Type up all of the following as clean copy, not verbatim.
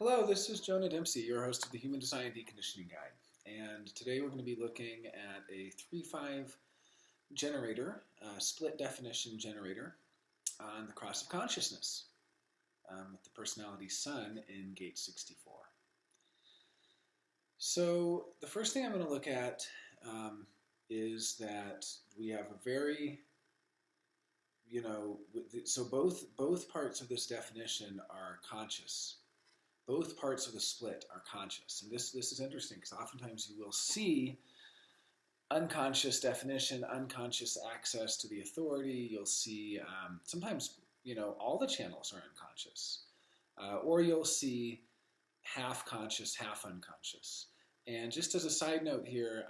Hello, this is Jonah Dempsey, your host of the Human Design Deconditioning Guide. And today we're going to be looking at a 3-5 generator, split definition generator on the cross of consciousness with the personality Sun in gate 64. So the first thing I'm going to look at is that we have a very, so both parts of this definition are conscious. Both parts of the split are conscious. And this is interesting because oftentimes you will see unconscious definition, unconscious access to the authority. You'll see sometimes, all the channels are unconscious. Or you'll see half conscious, half unconscious. And just as a side note here,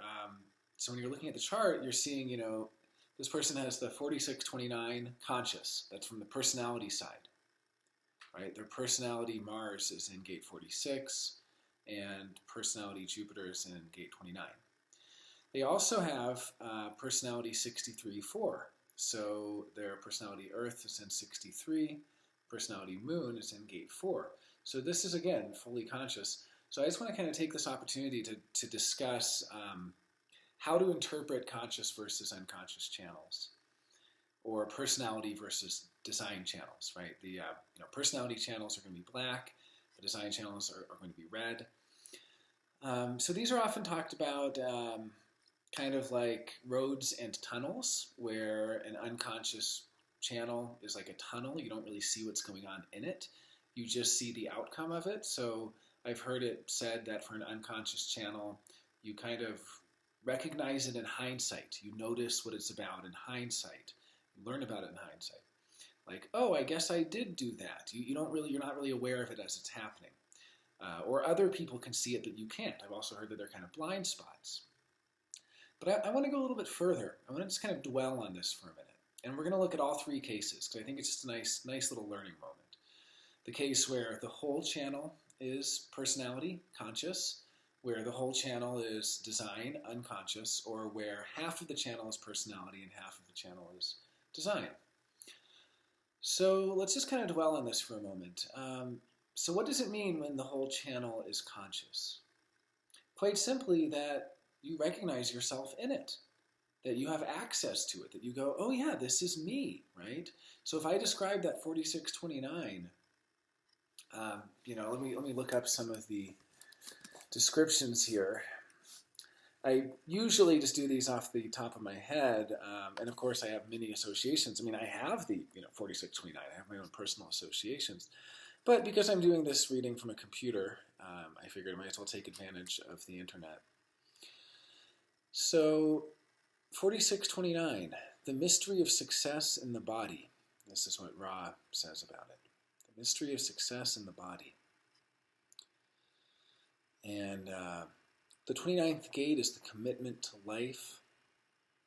so when you're looking at the chart, you're seeing, this person has the 4629 conscious. That's from the personality side. Right? Their personality Mars is in gate 46 and personality Jupiter is in gate 29. They also have personality 63-4. So their personality Earth is in 63, personality Moon is in gate 4. So this is, again, fully conscious. So I just want to kind of take this opportunity to discuss how to interpret conscious versus unconscious channels, or personality versus design channels, right? The personality channels are going to be black, the design channels are going to be red. So these are often talked about kind of like roads and tunnels, where an unconscious channel is like a tunnel. You don't really see what's going on in it. You just see the outcome of it. So I've heard it said that for an unconscious channel, you kind of recognize it in hindsight. You notice what it's about in hindsight. You learn about it in hindsight. Like, oh, I guess I did do that. You're not really aware of it as it's happening. Or other people can see it, but you can't. I've also heard that they're kind of blind spots. But I want to go a little bit further. I want to just kind of dwell on this for a minute. And we're going to look at all three cases, because I think it's just a nice little learning moment. The case where the whole channel is personality, conscious, where the whole channel is design, unconscious, or where half of the channel is personality and half of the channel is design. So let's just kind of dwell on this for a moment. So what does it mean when the whole channel is conscious? Quite simply that you recognize yourself in it, that you have access to it, that you go, oh yeah, this is me, right? So if I describe that 4629, let me look up some of the descriptions here. I usually just do these off the top of my head, and of course I have many associations. I mean, I have the 4629. I have my own personal associations, but because I'm doing this reading from a computer, I figured I might as well take advantage of the internet. So, 4629, the mystery of success in the body. This is what Ra says about it. The mystery of success in the body. And the 29th gate is the commitment to life.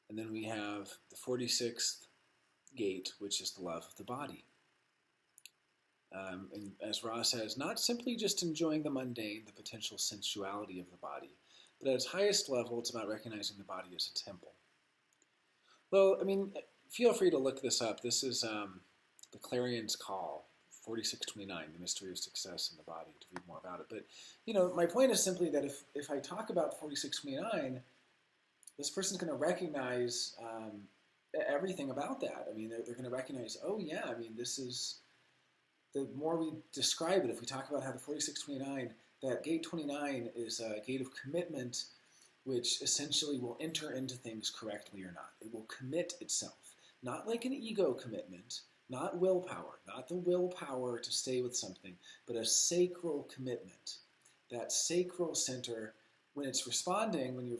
And then we have the 46th gate, which is the love of the body. And as Ra says, not simply just enjoying the mundane, the potential sensuality of the body, but at its highest level, it's about recognizing the body as a temple. Well, I mean, feel free to look this up. This is the Clarion's Call, 4629, the mystery of success in the body, to read more about it. But, my point is simply that if I talk about 4629, this person's going to recognize everything about that. I mean, they're going to recognize, oh yeah, I mean, this is, the more we describe it, if we talk about how the 4629, that gate 29 is a gate of commitment, which essentially will enter into things correctly or not. It will commit itself, not like an ego commitment, not willpower, not the willpower to stay with something, but a sacral commitment. That sacral center, when it's responding, when you're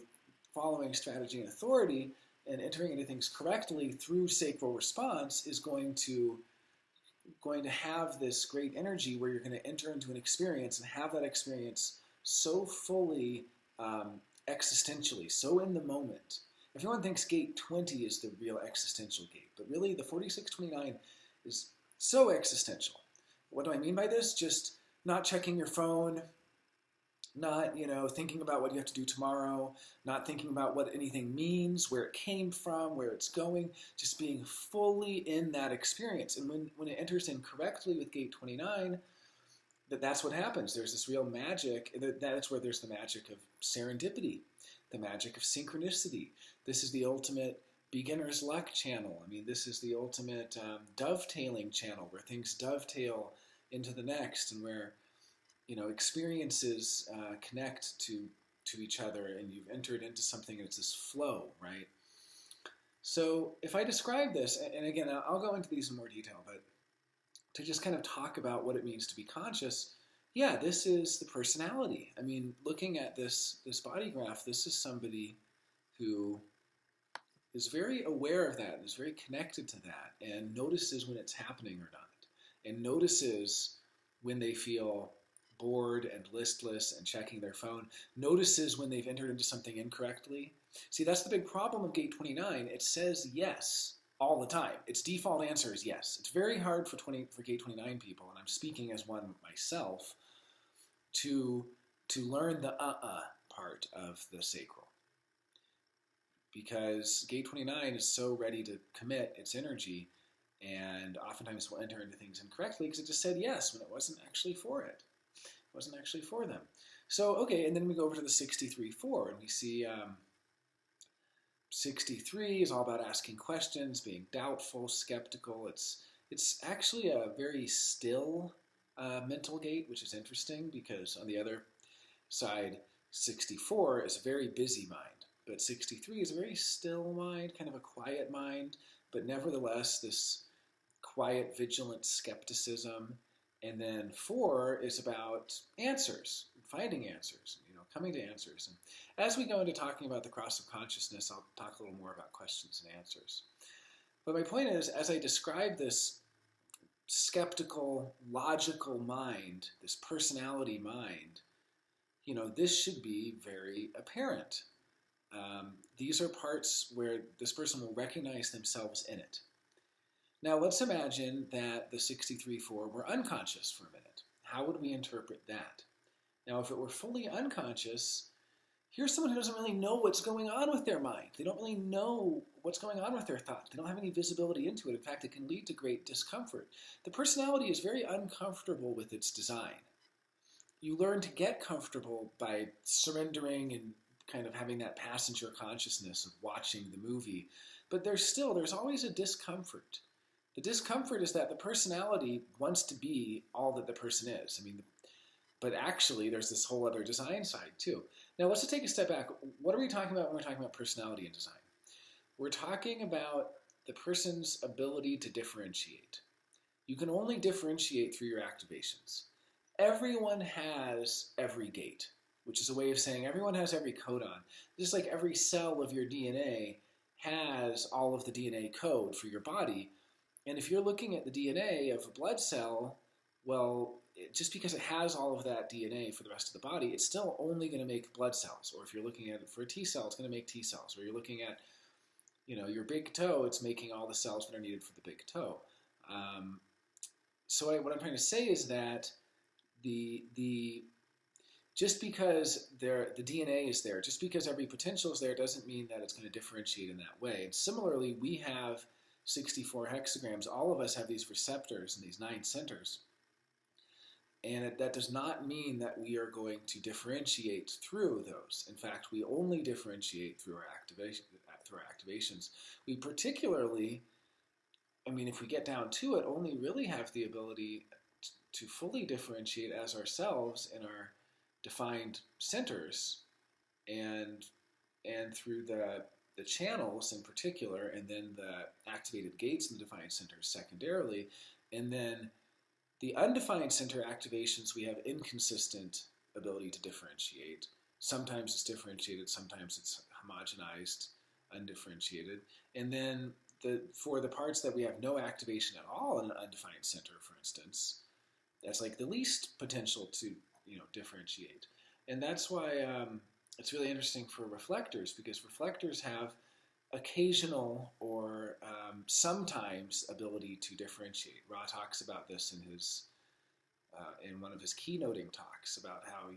following strategy and authority and entering into things correctly through sacral response, is going to have this great energy where you're going to enter into an experience and have that experience so fully existentially, so in the moment. Everyone thinks gate 20 is the real existential gate, but really the 4629 is so existential. What do I mean by this? Just not checking your phone, not thinking about what you have to do tomorrow, not thinking about what anything means, where it came from, where it's going, just being fully in that experience. And when it enters in correctly with gate 29, that's what happens. There's this real magic. That's where there's the magic of serendipity, the magic of synchronicity. This is the ultimate beginner's luck channel. I mean, this is the ultimate dovetailing channel where things dovetail into the next, and where experiences connect to each other, and you've entered into something, and it's this flow, right? So if I describe this, and again, I'll go into these in more detail, but to just kind of talk about what it means to be conscious, yeah, this is the personality. I mean, looking at this body graph, this is somebody who is very aware of that and is very connected to that, and notices when it's happening or not, and notices when they feel bored and listless and checking their phone, notices when they've entered into something incorrectly. See, that's the big problem of gate 29. It says yes all the time. Its default answer is yes. It's very hard for gate 29 people, and I'm speaking as one myself, to learn the part of the sacral. Because gate 29 is so ready to commit its energy, and oftentimes will enter into things incorrectly because it just said yes when it wasn't actually for it. It wasn't actually for them. So, okay, and then we go over to the 63-4, and we see 63 is all about asking questions, being doubtful, skeptical. It's actually a very still mental gate, which is interesting because on the other side, 64 is a very busy mind. But 63 is a very still mind, kind of a quiet mind, but nevertheless this quiet, vigilant skepticism. And then 4 is about answers, finding answers, coming to answers. And as we go into talking about the cross of consciousness, I'll talk a little more about questions and answers. But my point is, as I describe this skeptical, logical mind, this personality mind, this should be very apparent. These are parts where this person will recognize themselves in it. Now, let's imagine that the 63-4 were unconscious for a minute. How would we interpret that? Now, if it were fully unconscious, here's someone who doesn't really know what's going on with their mind. They don't really know what's going on with their thoughts. They don't have any visibility into it. In fact, it can lead to great discomfort. The personality is very uncomfortable with its design. You learn to get comfortable by surrendering and kind of having that passenger consciousness of watching the movie. But there's always a discomfort. The discomfort is that the personality wants to be all that the person is. But actually there's this whole other design side too. Now let's just take a step back. What are we talking about when we're talking about personality and design? We're talking about the person's ability to differentiate. You can only differentiate through your activations. Everyone has every gate, which is a way of saying everyone has every codon. Just like every cell of your DNA has all of the DNA code for your body. And if you're looking at the DNA of a blood cell, well, just because it has all of that DNA for the rest of the body, it's still only going to make blood cells. Or if you're looking at it for a T cell, it's going to make T cells. Or you're looking at, your big toe, it's making all the cells that are needed for the big toe. What I'm trying to say is that just because the DNA is there, just because every potential is there, doesn't mean that it's going to differentiate in that way. And similarly, we have 64 hexagrams. All of us have these receptors and these 9 centers. And that does not mean that we are going to differentiate through those. In fact, we only differentiate through our activations. We particularly, if we get down to it, only really have the ability to fully differentiate as ourselves in our defined centers and through the channels in particular, and then the activated gates in the defined centers secondarily, and then the undefined center activations, we have inconsistent ability to differentiate. Sometimes it's differentiated, sometimes it's homogenized, undifferentiated. And then for the parts that we have no activation at all in an undefined center, for instance, that's like the least potential to differentiate. And that's why it's really interesting for reflectors, because reflectors have occasional or sometimes ability to differentiate. Ra talks about this in one of his keynoting talks about how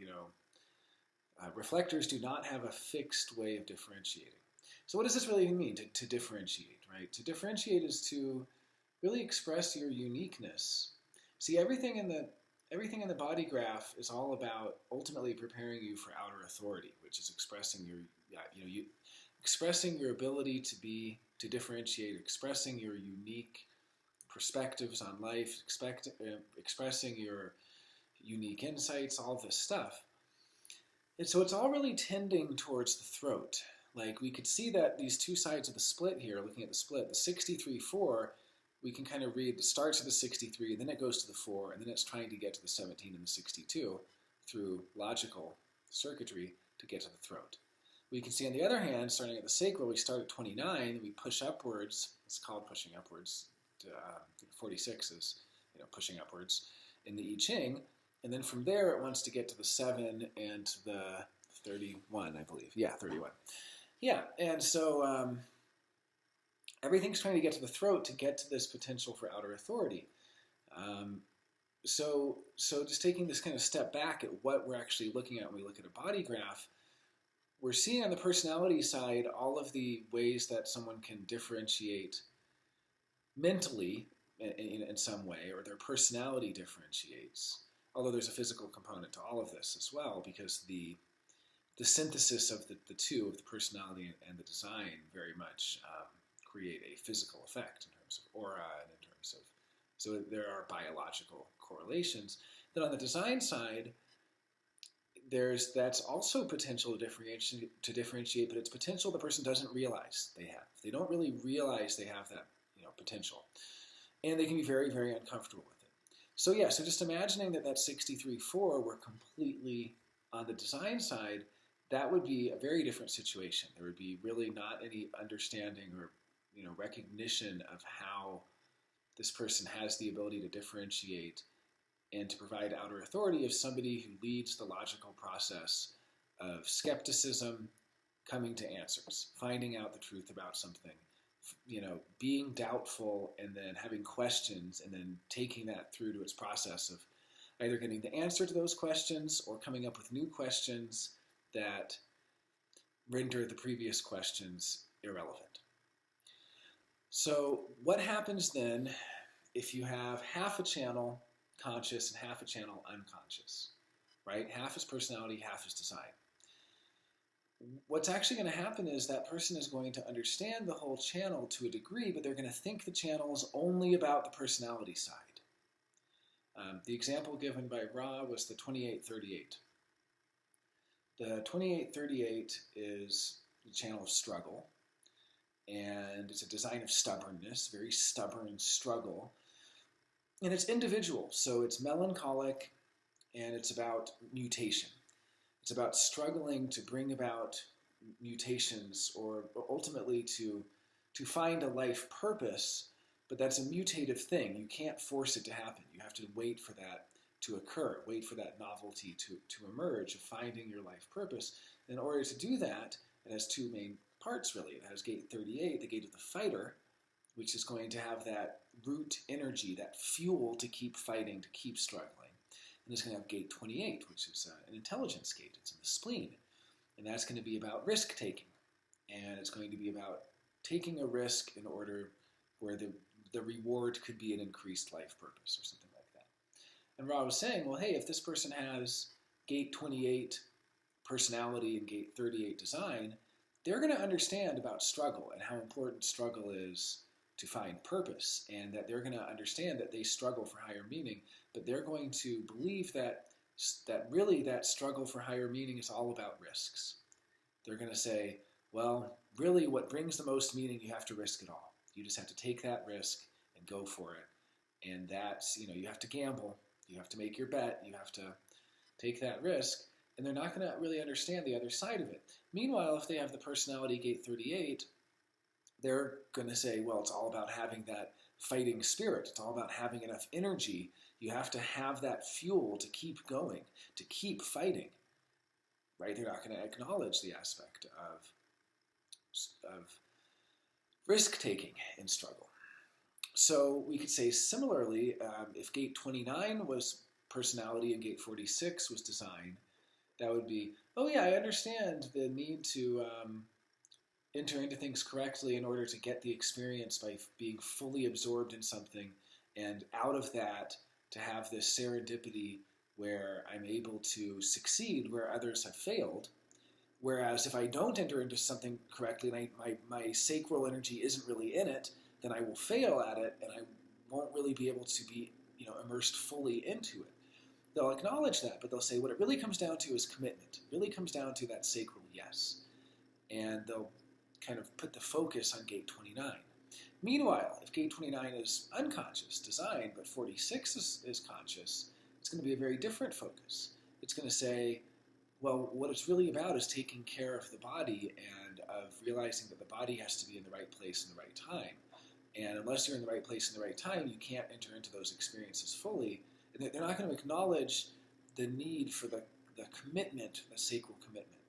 reflectors do not have a fixed way of differentiating. So what does this really mean to differentiate, right? To differentiate is to really express your uniqueness. See, everything in everything in the body graph is all about ultimately preparing you for outer authority, which is expressing your, expressing your ability to differentiate, expressing your unique perspectives on life, expressing your unique insights, all this stuff. And so it's all really tending towards the throat. Like we could see that these two sides of the split here, looking at the split, the 63-4, we can kind of read the starts of the 63, and then it goes to the 4, and then it's trying to get to the 17 and the 62 through logical circuitry to get to the throat. We can see on the other hand, starting at the sacral, we start at 29, we push upwards. It's called pushing upwards. 46 is pushing upwards in the I Ching. And then from there, it wants to get to the 7 and the 31, I believe. Yeah, 31. Yeah, and so everything's trying to get to the throat to get to this potential for outer authority. So just taking this kind of step back at what we're actually looking at when we look at a body graph, we're seeing on the personality side all of the ways that someone can differentiate mentally in some way, or their personality differentiates. Although there's a physical component to all of this as well, because the synthesis of the two, of the personality and the design, very much create a physical effect in terms of aura and in terms of, so there are biological correlations. Then on the design side, that's also potential to differentiate, but it's potential the person doesn't realize they have. They don't really realize they have that potential, and they can be very, very uncomfortable with it. So yeah, so just imagining that 63-4 were completely on the design side, that would be a very different situation. There would be really not any understanding or recognition of how this person has the ability to differentiate and to provide outer authority of somebody who leads the logical process of skepticism, coming to answers, finding out the truth about something, being doubtful and then having questions and then taking that through to its process of either getting the answer to those questions or coming up with new questions that render the previous questions irrelevant. So what happens then if you have half a channel conscious and half a channel unconscious, right? Half is personality, half is design. What's actually going to happen is that person is going to understand the whole channel to a degree, but they're going to think the channel is only about the personality side. The example given by Ra was the 28-38. The 28-38 is the channel of struggle, and it's a design of stubbornness, very stubborn struggle. And it's individual, so it's melancholic, and it's about mutation. It's about struggling to bring about mutations or ultimately to find a life purpose, but that's a mutative thing. You can't force it to happen. You have to wait for that to occur, wait for that novelty to emerge of finding your life purpose. In order to do that, it has two main parts really. It has gate 38, the gate of the fighter, which is going to have that root energy, that fuel to keep fighting, to keep struggling. And it's going to have gate 28, which is an intelligence gate. It's in the spleen. And that's going to be about risk-taking. And it's going to be about taking a risk in order where the reward could be an increased life purpose or something like that. And Ra was saying, well, hey, if this person has gate 28 personality and gate 38 design, they're going to understand about struggle and how important struggle is to find purpose, and that they're going to understand that they struggle for higher meaning, but they're going to believe that really that struggle for higher meaning is all about risks. They're going to say, well, really what brings the most meaning, you have to risk it all. You just have to take that risk and go for it. And that's, you have to gamble. You have to make your bet. You have to take that risk. And they're not going to really understand the other side of it. Meanwhile, if they have the personality gate 38, they're going to say, well, it's all about having that fighting spirit. It's all about having enough energy. You have to have that fuel to keep going, to keep fighting, right? They're not going to acknowledge the aspect of risk-taking in struggle. So we could say similarly, if gate 29 was personality and gate 46 was design, that would be, oh yeah, I understand the need to enter into things correctly in order to get the experience by being fully absorbed in something, and out of that, to have this serendipity where I'm able to succeed where others have failed. Whereas if I don't enter into something correctly and my sacral energy isn't really in it, then I will fail at it and I won't really be able to be immersed fully into it. They'll acknowledge that, but they'll say what it really comes down to is commitment. It really comes down to that sacral yes. And they'll kind of put the focus on gate 29. Meanwhile, if gate 29 is unconscious, design, but 46 is conscious, it's going to be a very different focus. It's going to say, well, what it's really about is taking care of the body and of realizing that the body has to be in the right place in the right time. And unless you're in the right place in the right time, you can't enter into those experiences fully. And they're not going to acknowledge the need for the commitment, the sacral commitment.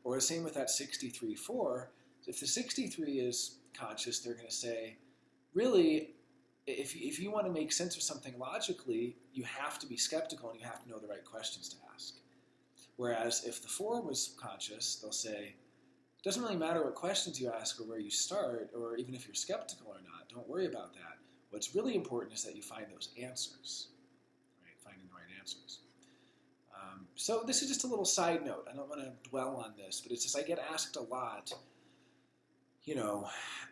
Or the same with that 63-4. If the 63 is conscious, they're going to say, really, if you want to make sense of something logically, you have to be skeptical and you have to know the right questions to ask. Whereas if the 4 was conscious, they'll say, it doesn't really matter what questions you ask or where you start, or even if you're skeptical or not, don't worry about that. What's really important is that you find those answers, right? Finding the right answers. So this is just a little side note. I don't want to dwell on this, but it's just I get asked a lot,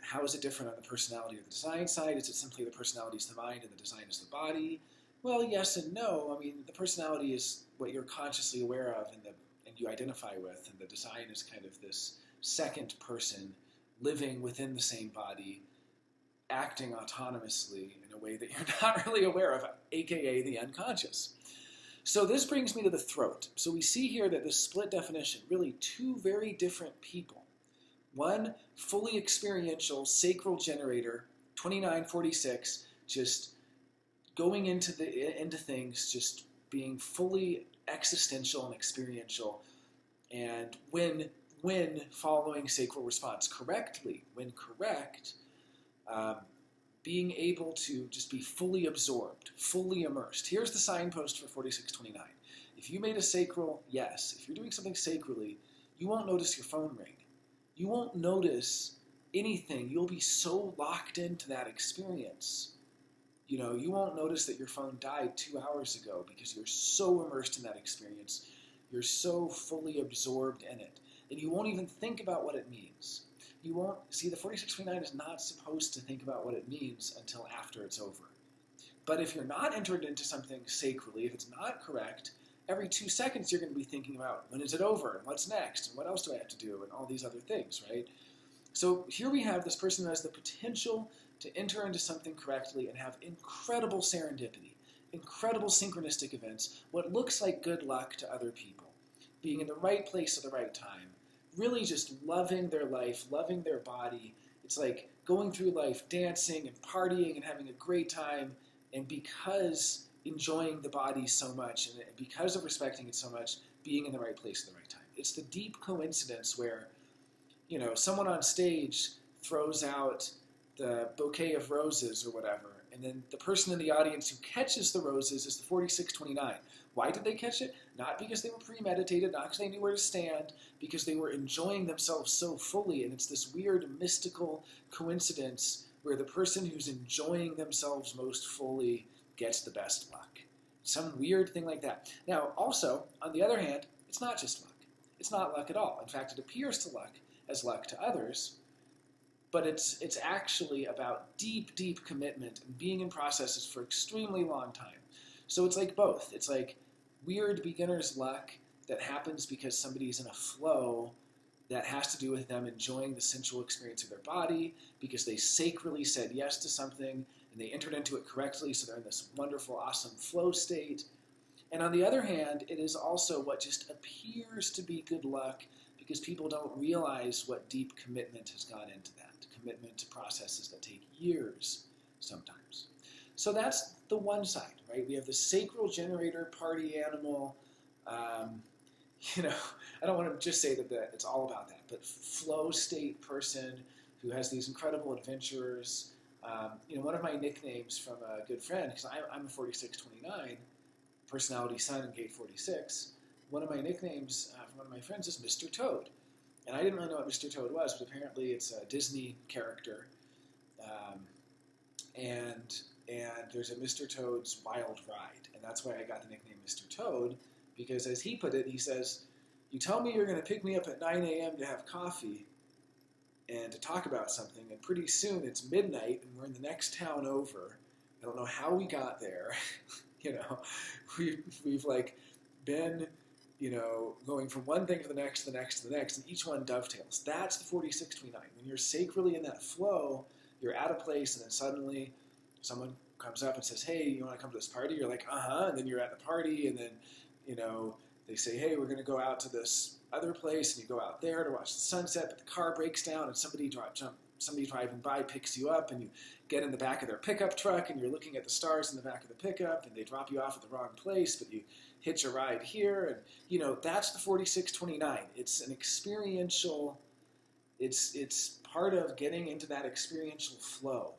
how is it different on the personality or the design side? Is it simply the personality is the mind and the design is the body? Well, yes and no. I mean, the personality is what you're consciously aware of and you identify with, and the design is kind of this second person living within the same body, acting autonomously in a way that you're not really aware of, aka the unconscious. So this brings me to the throat. So we see here that this split definition, really two very different people. One fully experiential sacral generator, 2946, just going into things, just being fully existential and experiential, and when following sacral response correctly, when correct, being able to just be fully absorbed, fully immersed. Here's the signpost for 4629. If you made a sacral yes, if you're doing something sacrally, you won't notice your phone ring. You won't notice anything. You'll be so locked into that experience. You won't notice that your phone died 2 hours ago because you're so immersed in that experience. You're so fully absorbed in it. And you won't even think about what it means. You won't, see, the 4629 is not supposed to think about what it means until after it's over. But if you're not entered into something sacrally, if it's not correct, every 2 seconds you're going to be thinking about when is it over, and what's next, and what else do I have to do, and all these other things, right? So here we have this person who has the potential to enter into something correctly and have incredible serendipity, incredible synchronistic events, what looks like good luck to other people, being in the right place at the right time, really just loving their life, loving their body. It's like going through life dancing and partying and having a great time, and because enjoying the body so much and because of respecting it so much, being in the right place at the right time. It's the deep coincidence where, someone on stage throws out the bouquet of roses or whatever, and then the person in the audience who catches the roses is the 4629. Why did they catch it? Not because they were premeditated, not because they knew where to stand, because they were enjoying themselves so fully, and it's this weird mystical coincidence where the person who's enjoying themselves most fully gets the best luck. Some weird thing like that. Now, also, on the other hand, it's not just luck. It's not luck at all. In fact, it appears to luck as luck to others, but it's actually about deep, deep commitment and being in processes for extremely long time. So it's like both. It's like weird beginner's luck that happens because somebody's in a flow that has to do with them enjoying the sensual experience of their body because they sacrally said yes to something and they entered into it correctly, so they're in this wonderful, awesome flow state. And on the other hand, it is also what just appears to be good luck because people don't realize what deep commitment has gone into that. Commitment to processes that take years sometimes. So that's the one side, right? We have the sacral generator, party animal. I don't want to just say that it's all about that, but flow state person who has these incredible adventures. One of my nicknames from a good friend, because I'm a 4629, personality sun in gate 46, one of my nicknames from one of my friends is Mr. Toad. And I didn't really know what Mr. Toad was, but apparently it's a Disney character. And and there's a Mr. Toad's Wild Ride. And that's why I got the nickname Mr. Toad, because as he put it, he says, you tell me you're going to pick me up at 9 a.m. to have coffee and to talk about something, and pretty soon it's midnight and we're in the next town over. I don't know how we got there. We've like been, going from one thing to the next, to the next, to the next, and each one dovetails. That's the 4629. When you're sacrally in that flow, you're at a place, and then suddenly someone comes up and says, hey, you want to come to this party? You're like, and then you're at the party, and then, they say, hey, we're going to go out to this other place, and you go out there to watch the sunset, but the car breaks down, and somebody driving by picks you up, and you get in the back of their pickup truck, and you're looking at the stars in the back of the pickup, and they drop you off at the wrong place, but you hitch a ride here, and, that's the 4629. It's an experiential, it's part of getting into that experiential flow,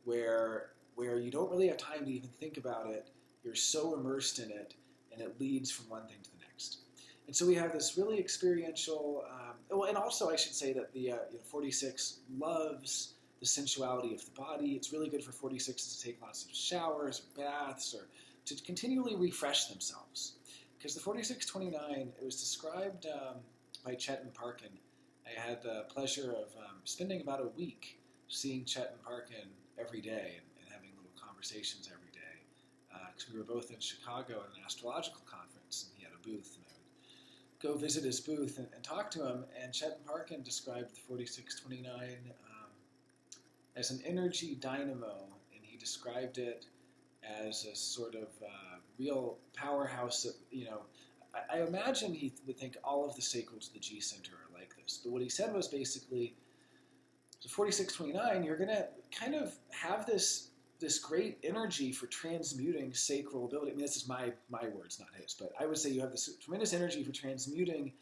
where you don't really have time to even think about it. You're so immersed in it, and it leads from one thing to the next. And so we have this really experiential, and also I should say that the 46 loves the sensuality of the body. It's really good for 46s to take lots of showers or baths or to continually refresh themselves. Because the 4629, it was described by Chetan Parkin. I had the pleasure of spending about a week seeing Chetan Parkin every day and having little conversations every day. Because we were both in Chicago at an astrological conference, and he had a booth, and I would go visit his booth and talk to him. And Chetan Parkin described the 4629 as an energy dynamo, and he described it as a sort of real powerhouse. I imagine he would think all of the sacrals of the G Center are like this. But what he said was basically, the 4629, you're going to kind of have this great energy for transmuting sacral ability. I mean, this is my words, not his, but I would say you have this tremendous energy for transmuting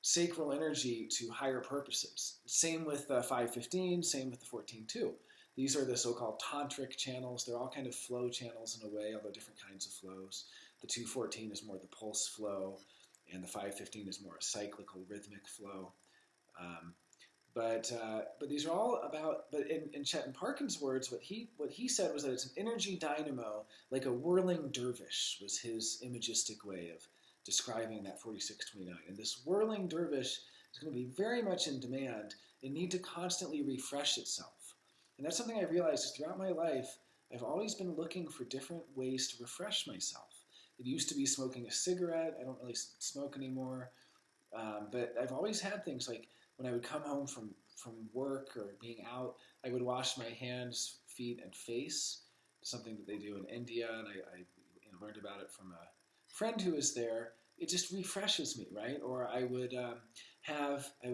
sacral energy to higher purposes. Same with the 515, same with the 14.2. These are the so-called tantric channels. They're all kind of flow channels in a way, although different kinds of flows. The 214 is more the pulse flow, and the 515 is more a cyclical, rhythmic flow. But these are all about. But in Chetan Parkin's words, what he said was that it's an energy dynamo, like a whirling dervish, was his imagistic way of describing that 4629. And this whirling dervish is going to be very much in demand and need to constantly refresh itself. And that's something I realized is throughout my life, I've always been looking for different ways to refresh myself. It used to be smoking a cigarette. I don't really smoke anymore. But I've always had things like when I would come home from work or being out, I would wash my hands, feet, and face, something that they do in India, and I learned about it from a friend who was there. It just refreshes me, right? Or I would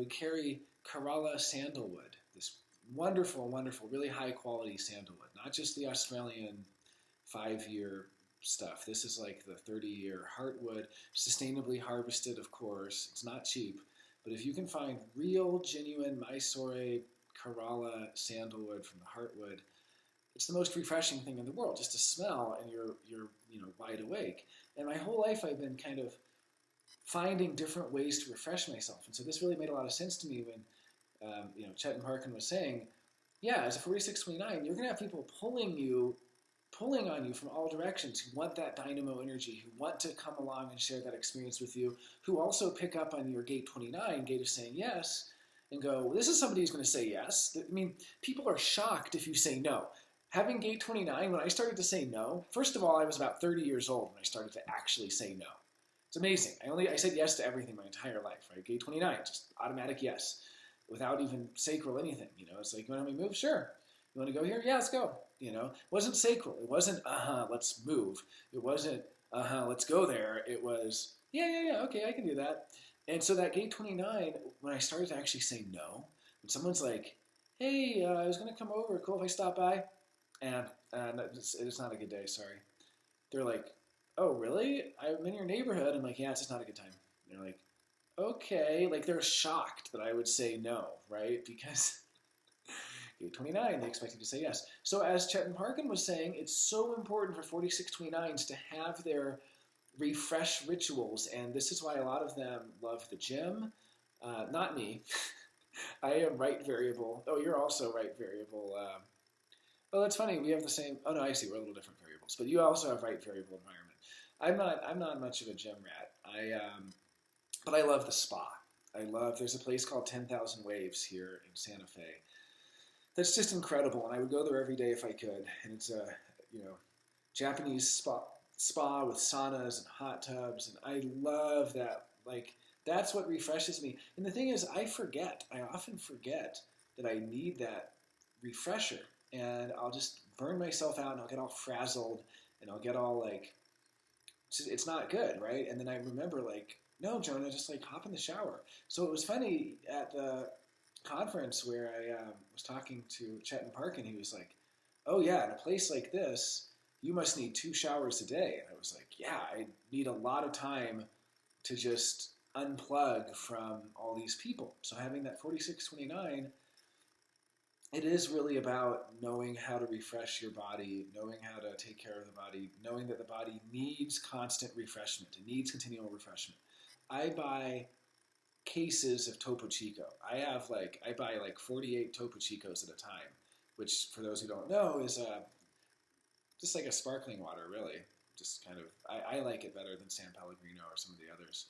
carry Kerala sandalwood, this wonderful, wonderful, really high quality sandalwood, not just the Australian 5-year stuff. This is like the 30-year heartwood, sustainably harvested, of course. It's not cheap. But if you can find real, genuine Mysore Kerala sandalwood from the heartwood, it's the most refreshing thing in the world, just to smell, and you're wide awake. And my whole life I've been kind of finding different ways to refresh myself. And so this really made a lot of sense to me when Chetan Parkin was saying, yeah, as a 4629, you're going to have people pulling on you from all directions, who want that dynamo energy, who want to come along and share that experience with you, who also pick up on your gate 29, gate of saying yes, and go, well, this is somebody who's going to say yes. I mean, people are shocked if you say no. Having gate 29, when I started to say no, first of all, I was about 30 years old when I started to actually say no. It's amazing. I said yes to everything my entire life, right? Gate 29, just automatic yes, without even sacral anything. It's like, you want to help me move? Sure. You want to go here? Yeah, let's go. It wasn't sacral. It wasn't, let's move. It wasn't, let's go there. It was, yeah, okay, I can do that. And so that gate 29, when I started to actually say no, when someone's like, hey, I was going to come over, cool if I stop by? And it's not a good day, sorry. They're like, oh, really? I'm in your neighborhood. I'm like, yeah, it's just not a good time. And they're like, okay. Like, they're shocked that I would say no, right? Because gate 29, they expect you to say yes. So as Chetan Parkin was saying, it's so important for 4629s to have their refresh rituals, and this is why a lot of them love the gym. Not me. I am right variable. Oh, you're also right variable. Oh, that's funny. We have the same. Oh no, I see. We're a little different variables, but you also have right variable environment. I'm not much of a gym rat. But I love the spa. I love. There's a place called 10,000 Waves here in Santa Fe. That's just incredible, and I would go there every day if I could. And it's a, you know, Japanese spa with saunas and hot tubs, and I love that. Like that's what refreshes me. And the thing is, I forget. I often forget that I need that refresher, and I'll just burn myself out, and I'll get all frazzled, and I'll get all like, it's not good, right? And then I remember like, no, Jonah, just like hop in the shower. So it was funny at the conference where I was talking to Chetan Park, and he was like, "Oh yeah, in a place like this, you must need 2 showers a day." And I was like, "Yeah, I need a lot of time to just unplug from all these people." So having that 4629, it is really about knowing how to refresh your body, knowing how to take care of the body, knowing that the body needs constant refreshment. It needs continual refreshment. I buy cases of Topo Chico. I buy like 48 Topo Chicos at a time, which for those who don't know is just like a sparkling water, really. Just kind of, I like it better than San Pellegrino or some of the others.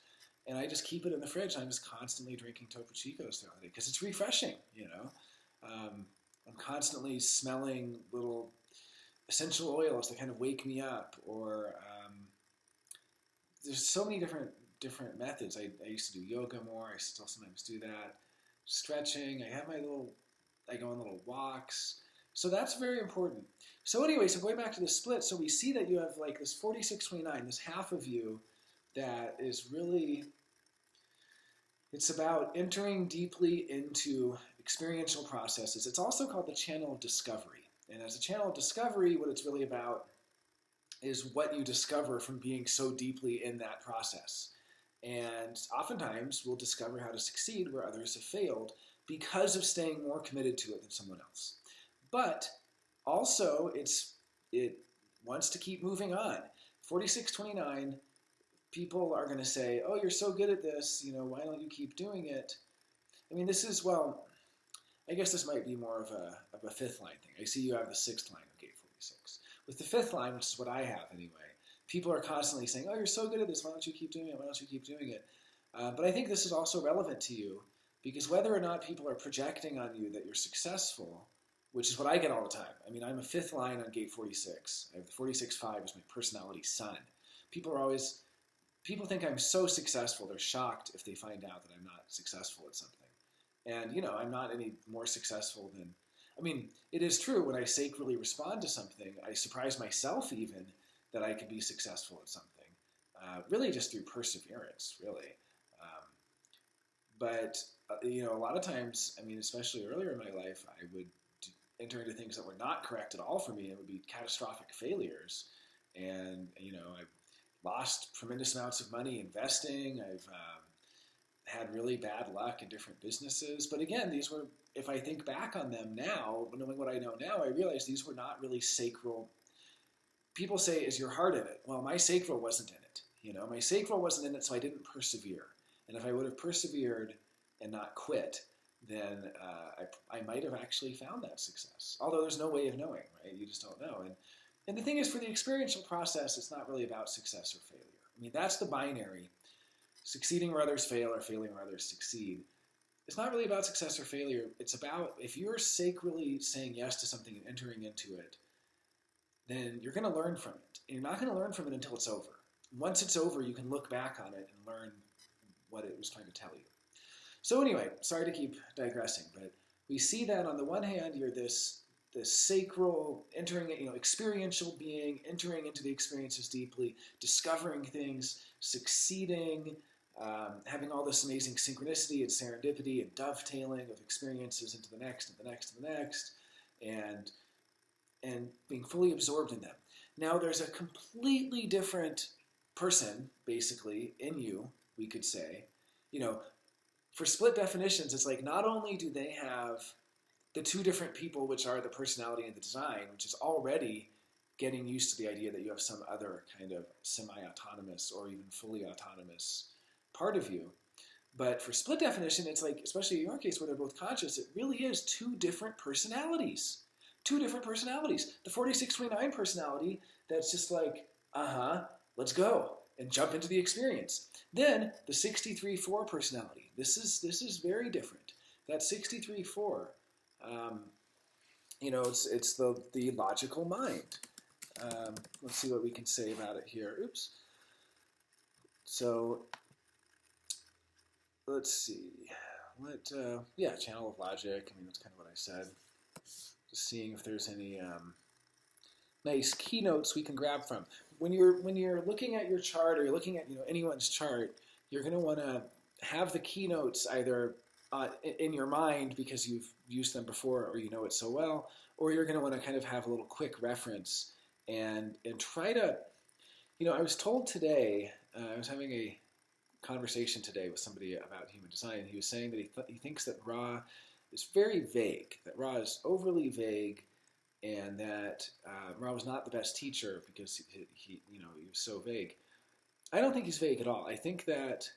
And I just keep it in the fridge. I'm just constantly drinking Topo Chicos throughout the day because it's refreshing, you know. I'm constantly smelling little essential oils that kind of wake me up, or there's so many different methods. I used to do yoga more. I still sometimes do that. Stretching. I go on little walks. So that's very important. So anyway, so going back to the split, so we see that you have like this 4629, this half of you that is really, it's about entering deeply into experiential processes. It's also called the channel of discovery. And as a channel of discovery, what it's really about is what you discover from being so deeply in that process. And oftentimes we'll discover how to succeed where others have failed because of staying more committed to it than someone else. But also it wants to keep moving on. 4629, people are going to say, "Oh, you're so good at this, why don't you keep doing it?" I mean, this is, well, I guess this might be more of a fifth line thing. I see you have the sixth line of gate 46. With the fifth line, which is what I have anyway, people are constantly saying, "Oh, you're so good at this, why don't you keep doing it? Why don't you keep doing it?" But I think this is also relevant to you because whether or not people are projecting on you that you're successful, which is what I get all the time. I mean, I'm a fifth line on gate 46. I have the 46-5 as my personality sun. People think I'm so successful, they're shocked if they find out that I'm not successful at something. And, I'm not any more successful than, it is true when I sacrally respond to something, I surprise myself even that I could be successful at something. Really just through perseverance, really. But a lot of times, especially earlier in my life, I would enter into things that were not correct at all for me and would be catastrophic failures. And, I've lost tremendous amounts of money investing. I've had really bad luck in different businesses. But again, these were, if I think back on them now, knowing what I know now, I realize these were not really sacral. People say, "Is your heart in it?" Well, my sacral wasn't in it. My sacral wasn't in it, so I didn't persevere. And if I would have persevered and not quit, then I might have actually found that success. Although there's no way of knowing, right? You just don't know. And the thing is, for the experiential process, it's not really about success or failure. That's the binary. Succeeding where others fail or failing where others succeed. It's not really about success or failure. It's about, if you're sacrally saying yes to something and entering into it, then you're going to learn from it. And you're not going to learn from it until it's over. Once it's over, you can look back on it and learn what it was trying to tell you. So anyway, sorry to keep digressing, but we see that on the one hand, you're this sacral, entering, experiential being, entering into the experiences deeply, discovering things, succeeding, having all this amazing synchronicity and serendipity and dovetailing of experiences into the next and the next and the next, and being fully absorbed in them. Now there's a completely different person, basically, in you, we could say. For split definitions, it's like not only do they have the two different people, which are the personality and the design, which is already getting used to the idea that you have some other kind of semi-autonomous or even fully autonomous part of you. But for split definition, it's like, especially in your case where they're both conscious, it really is two different personalities. Two different personalities. The 4629 personality that's just like, let's go and jump into the experience. Then the 63-4 personality. This is very different. That 63-4, it's the logical mind. Let's see what we can say about it here. Oops. So let's see. Channel of logic. I mean, that's kind of what I said. Just seeing if there's any nice keynotes we can grab from. When you're looking at your chart, or you're looking at anyone's chart, you're going to want to have the keynotes either in your mind because you've used them before or you know it so well, or you're going to want to kind of have a little quick reference and try to. I was told today. I was having a conversation today with somebody about human design. He was saying that he thinks that Ra is very vague. That Ra is overly vague. And that Ra was not the best teacher because he was so vague. I don't think he's vague at all. I think that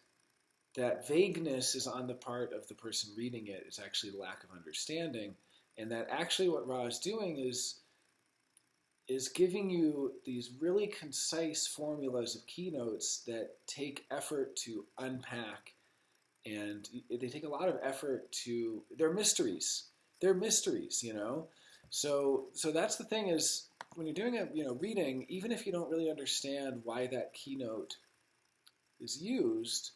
vagueness is on the part of the person reading it. It's actually lack of understanding, and that actually what Ra is doing is giving you these really concise formulas of keynotes that take effort to unpack, and they take a lot of effort to. They're mysteries. They're mysteries, So that's the thing is when you're doing a reading, even if you don't really understand why that keynote is used,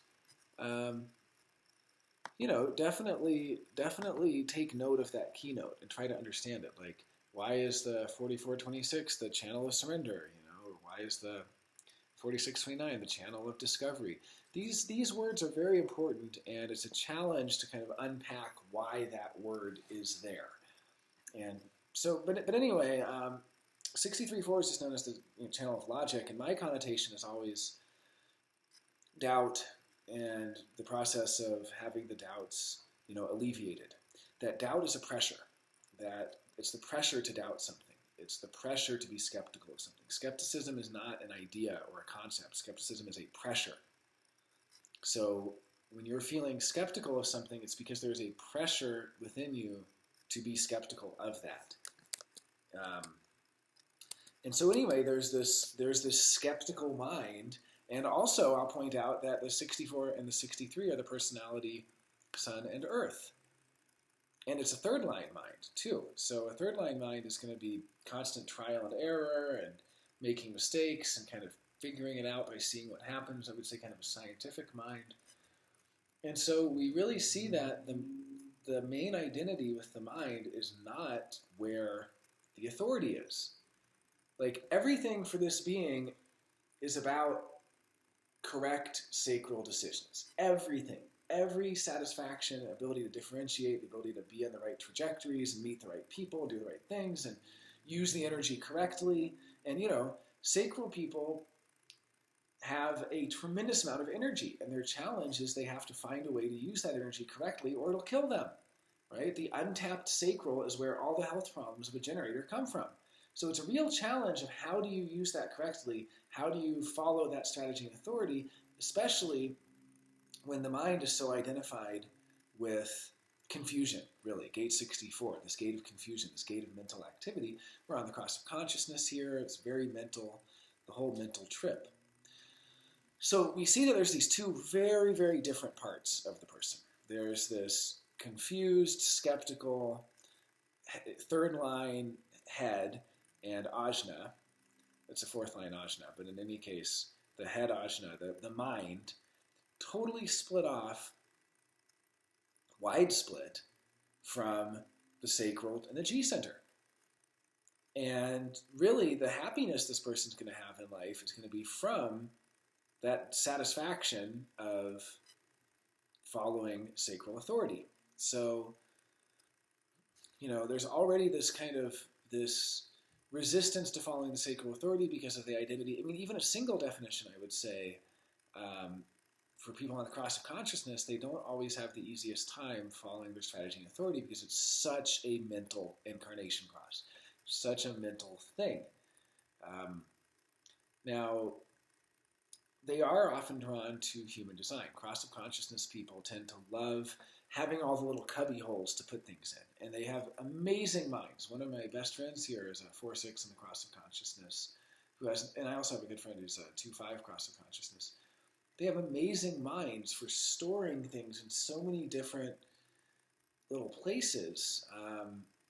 definitely take note of that keynote and try to understand it. Like, why is the 4426 the channel of surrender? Or why is the 4629 the channel of discovery? These words are very important, and it's a challenge to kind of unpack why that word is there. And so, but anyway, 63-4 is just known as the channel of logic, and my connotation is always doubt and the process of having the doubts, alleviated. That doubt is a pressure. That it's the pressure to doubt something. It's the pressure to be skeptical of something. Skepticism is not an idea or a concept. Skepticism is a pressure. So when you're feeling skeptical of something, it's because there's a pressure within you to be skeptical of that. And so anyway, there's this skeptical mind, and also I'll point out that the 64 and the 63 are the personality, sun and earth. And it's a third line mind too. So a third line mind is going to be constant trial and error and making mistakes and kind of figuring it out by seeing what happens. I would say kind of a scientific mind. And so we really see that the main identity with the mind is not where the authority is. Like, everything for this being is about correct sacral decisions. Everything. Every satisfaction, ability to differentiate, the ability to be on the right trajectories and meet the right people, do the right things, and use the energy correctly. And, sacral people have a tremendous amount of energy, and their challenge is they have to find a way to use that energy correctly or it'll kill them, right? The untapped sacral is where all the health problems of a generator come from. So it's a real challenge of how do you use that correctly? How do you follow that strategy and authority, especially when the mind is so identified with confusion, really. Gate 64, this gate of confusion, this gate of mental activity. We're on the cross of consciousness here. It's very mental, the whole mental trip. So we see that there's these two very, very different parts of the person. There's this confused, skeptical, third line head, and Ajna. It's a fourth line Ajna, but in any case, the head Ajna, the mind, totally split off, wide split, from the sacral and the G center. And really, the happiness this person's going to have in life is going to be from that satisfaction of following sacral authority. So, there's already this resistance to following the sacral authority because of the identity. I mean, even a single definition, I would say, for people on the cross of consciousness, they don't always have the easiest time following their strategy and authority because it's such a mental incarnation cross, such a mental thing. Now, they are often drawn to human design. Cross of consciousness people tend to love having all the little cubby holes to put things in. And they have amazing minds. One of my best friends here is a 4-6 in the cross of consciousness, who has, and I also have a good friend who's a 2-5 cross of consciousness. They have amazing minds for storing things in so many different little places.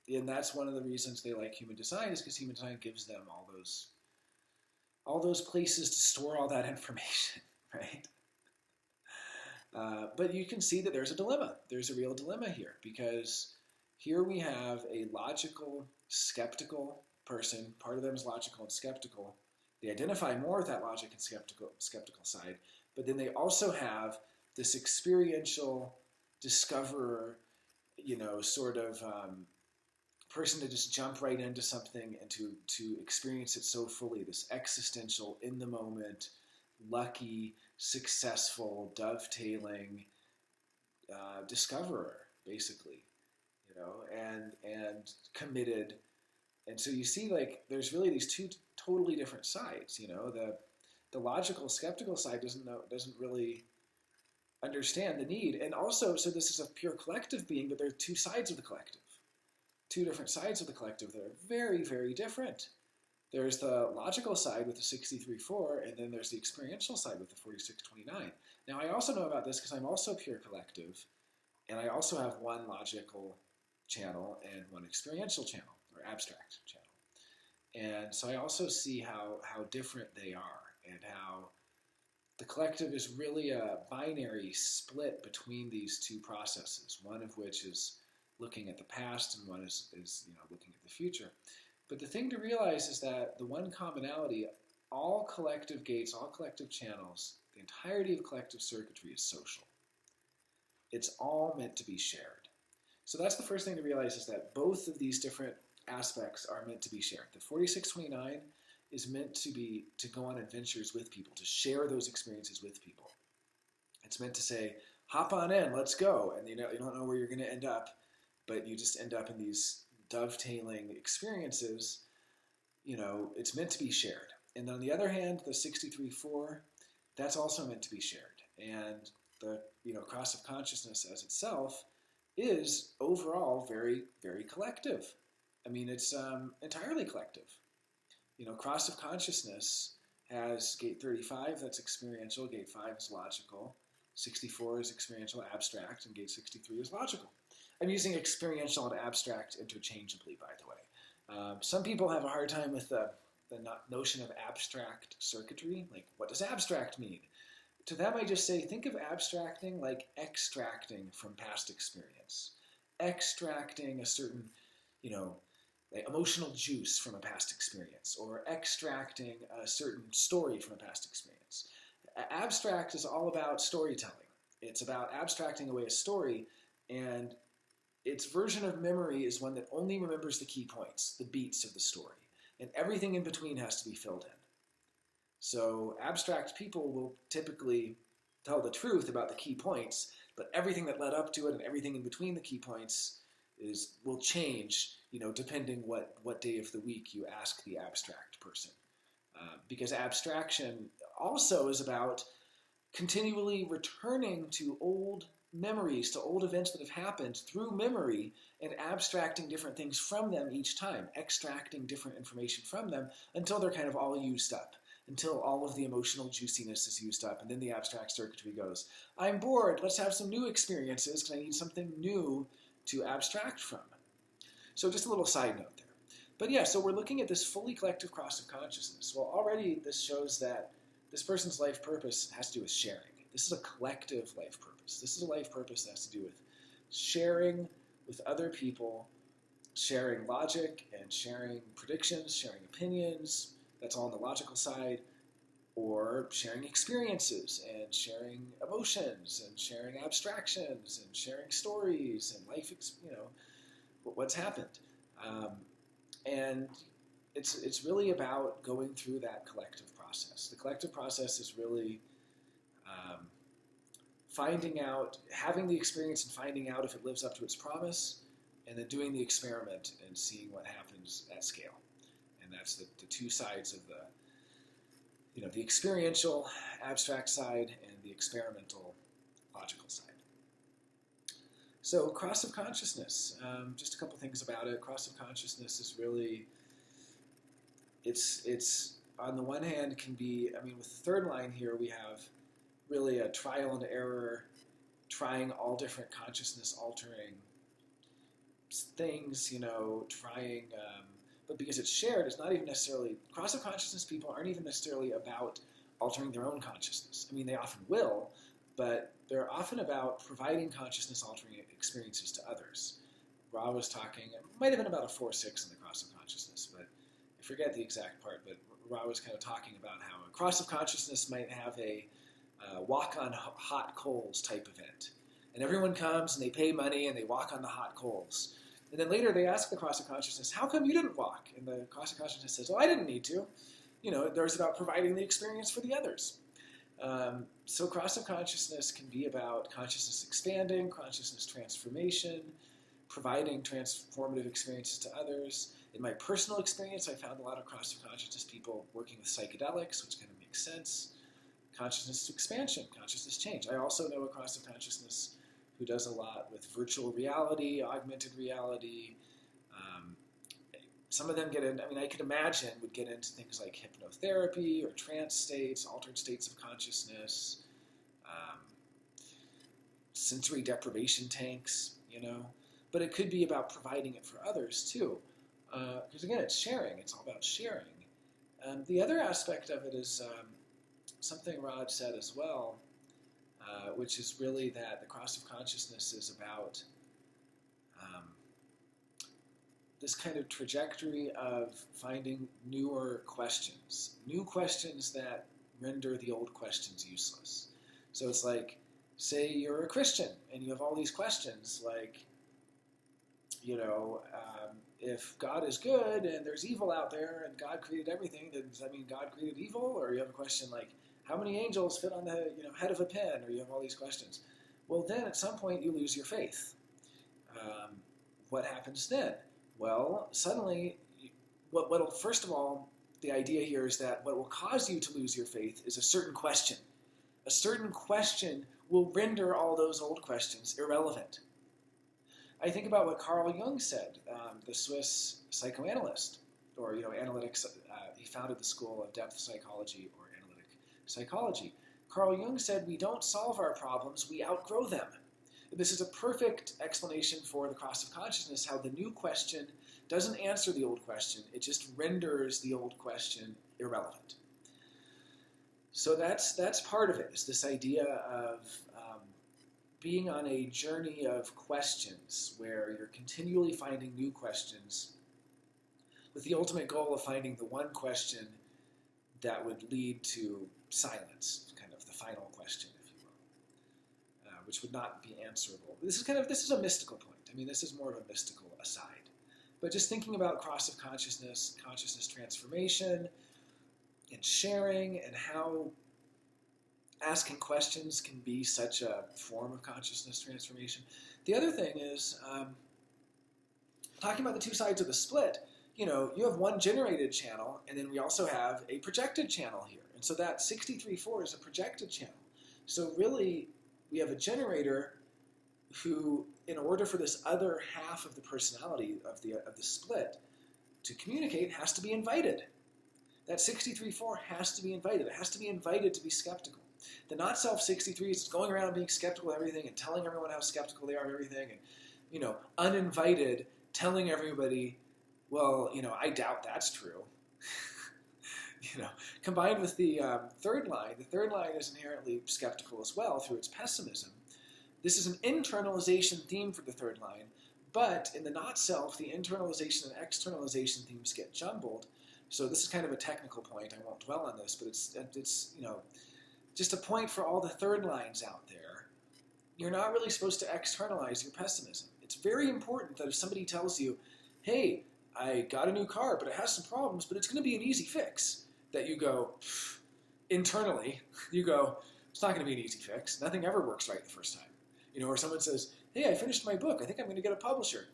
And that's one of the reasons they like human design, is because human design gives them all those places to store all that information, right? But you can see that there's a dilemma. There's a real dilemma here, because here we have a logical, skeptical person. Part of them is logical and skeptical. They identify more with that logic and skeptical side, but then they also have this experiential discoverer, sort of person to just jump right into something and to experience it so fully, this existential, in the moment, lucky, successful, dovetailing discoverer, basically, and committed. And so you see, like, there's really these two totally different sides. The logical, skeptical side doesn't really understand the need. And also, so this is a pure collective being, but there are two sides of the collective. Two different sides of the collective that are very, very different. There's the logical side with the 63-4, and then there's the experiential side with the 46-29. Now, I also know about this because I'm also pure collective, and I also have one logical channel and one experiential channel, or abstract channel. And so I also see how different they are, and how the collective is really a binary split between these two processes, one of which is looking at the past, and one is looking at the future. But the thing to realize is that the one commonality, all collective gates, all collective channels, the entirety of collective circuitry is social. It's all meant to be shared. So that's the first thing to realize, is that both of these different aspects are meant to be shared. The 46-29 is meant to go on adventures with people, to share those experiences with people. It's meant to say, hop on in, let's go. And you don't know where you're going to end up, but you just end up in these dovetailing experiences. It's meant to be shared. And on the other hand, the 63-4, that's also meant to be shared. And the cross of consciousness as itself is overall very, very collective. I mean, it's entirely collective. Cross of consciousness has gate 35, that's experiential, gate 5 is logical, 64 is experiential, abstract, and gate 63 is logical. I'm using experiential and abstract interchangeably, by the way. Some people have a hard time with the notion of abstract circuitry. Like, what does abstract mean? To them, I just say, think of abstracting like extracting from past experience. Extracting a certain, like emotional juice from a past experience, or extracting a certain story from a past experience. Abstract is all about storytelling. It's about abstracting away a story, and its version of memory is one that only remembers the key points, the beats of the story, and everything in between has to be filled in. So abstract people will typically tell the truth about the key points, but everything that led up to it and everything in between the key points will change, depending what day of the week you ask the abstract person. Because abstraction also is about continually returning to old memories, to old events that have happened through memory, and abstracting different things from them each time, extracting different information from them until they're kind of all used up, until all of the emotional juiciness is used up, and then the abstract circuitry goes, I'm bored, let's have some new experiences because I need something new to abstract from. So just a little side note there. But yeah, so we're looking at this fully collective cross of consciousness. Well, already this shows that this person's life purpose has to do with sharing. This is a collective life purpose. This is a life purpose that has to do with sharing with other people, sharing logic and sharing predictions, sharing opinions. That's all on the logical side. Or sharing experiences and sharing emotions and sharing abstractions and sharing stories and life, what's happened. And it's really about going through that collective process. The collective process is really finding out, having the experience and finding out if it lives up to its promise, and then doing the experiment and seeing what happens at scale. And that's the two sides of the experiential, abstract side and the experimental, logical side. So cross of consciousness, just a couple things about it. Cross of consciousness is really, it's on the one hand can be, with the third line here we have really a trial and error, trying all different consciousness altering things, trying, but because it's shared, it's not even necessarily, cross of consciousness people aren't even necessarily about altering their own consciousness. They often will, but they're often about providing consciousness altering experiences to others. Ra was talking, it might have been about a 4-6 in the cross of consciousness, but I forget the exact part, but Ra was kind of talking about how a cross of consciousness might have a walk on hot coals type event. And everyone comes and they pay money and they walk on the hot coals. And then later they ask the cross of consciousness, how come you didn't walk? And the cross of consciousness says, I didn't need to. There's about providing the experience for the others. So cross of consciousness can be about consciousness expanding, consciousness transformation, providing transformative experiences to others. In my personal experience, I found a lot of cross of consciousness people working with psychedelics, which kind of makes sense. Consciousness expansion, consciousness change. I also know a cross of consciousness who does a lot with virtual reality, augmented reality. Some of them get in, I could imagine would get into things like hypnotherapy or trance states, altered states of consciousness, sensory deprivation tanks, But it could be about providing it for others too. Because again, it's sharing. It's all about sharing. The other aspect of it is something Rod said as well, which is really that the cross of consciousness is about this kind of trajectory of finding newer questions that render the old questions useless. So it's like, say you're a Christian and you have all these questions like, if God is good and there's evil out there and God created everything, then does that mean God created evil? Or you have a question like, how many angels fit on the head of a pin? Or you have all these questions. Well, then at some point you lose your faith. What happens then? Well, suddenly, first of all, the idea here is that what will cause you to lose your faith is a certain question. A certain question will render all those old questions irrelevant. I think about what Carl Jung said, the Swiss psychoanalyst, or analytics. He founded the school of depth psychology or analytic psychology. Carl Jung said, we don't solve our problems, we outgrow them. This is a perfect explanation for the cross of consciousness, how the new question doesn't answer the old question, it just renders the old question irrelevant. So that's part of it, is this idea of being on a journey of questions where you're continually finding new questions with the ultimate goal of finding the one question that would lead to silence, kind of the final question, if you will, which would not be answerable. This is a mystical point. This is more of a mystical aside. But just thinking about cross of consciousness, consciousness transformation, and sharing, and how asking questions can be such a form of consciousness transformation. The other thing is, talking about the two sides of the split, you have one generated channel, and then we also have a projected channel here. And so that 63.4 is a projected channel. So really, we have a generator who, in order for this other half of the personality of the split to communicate, has to be invited. That 63.4 has to be invited. It has to be invited to be skeptical. The not-self 63 is going around being skeptical of everything and telling everyone how skeptical they are of everything, and uninvited, telling everybody, well, I doubt that's true. Combined with the third line is inherently skeptical as well through its pessimism. This is an internalization theme for the third line, but in the not-self, the internalization and externalization themes get jumbled. So this is kind of a technical point. I won't dwell on this, but it's just a point for all the third lines out there. You're not really supposed to externalize your pessimism. It's very important that if somebody tells you, hey, I got a new car, but it has some problems, but it's going to be an easy fix, that you go, internally, it's not going to be an easy fix. Nothing ever works right the first time. Or someone says, hey, I finished my book. I think I'm going to get a publisher.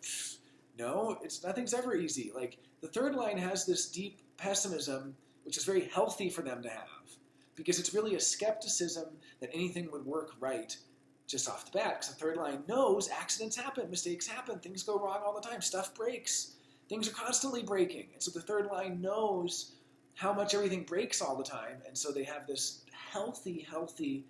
No, nothing's ever easy. Like, the third line has this deep pessimism which is very healthy for them to have, because it's really a skepticism that anything would work right just off the bat. Because the third line knows accidents happen, mistakes happen, things go wrong all the time, stuff breaks, things are constantly breaking. And so the third line knows how much everything breaks all the time, and so they have this healthy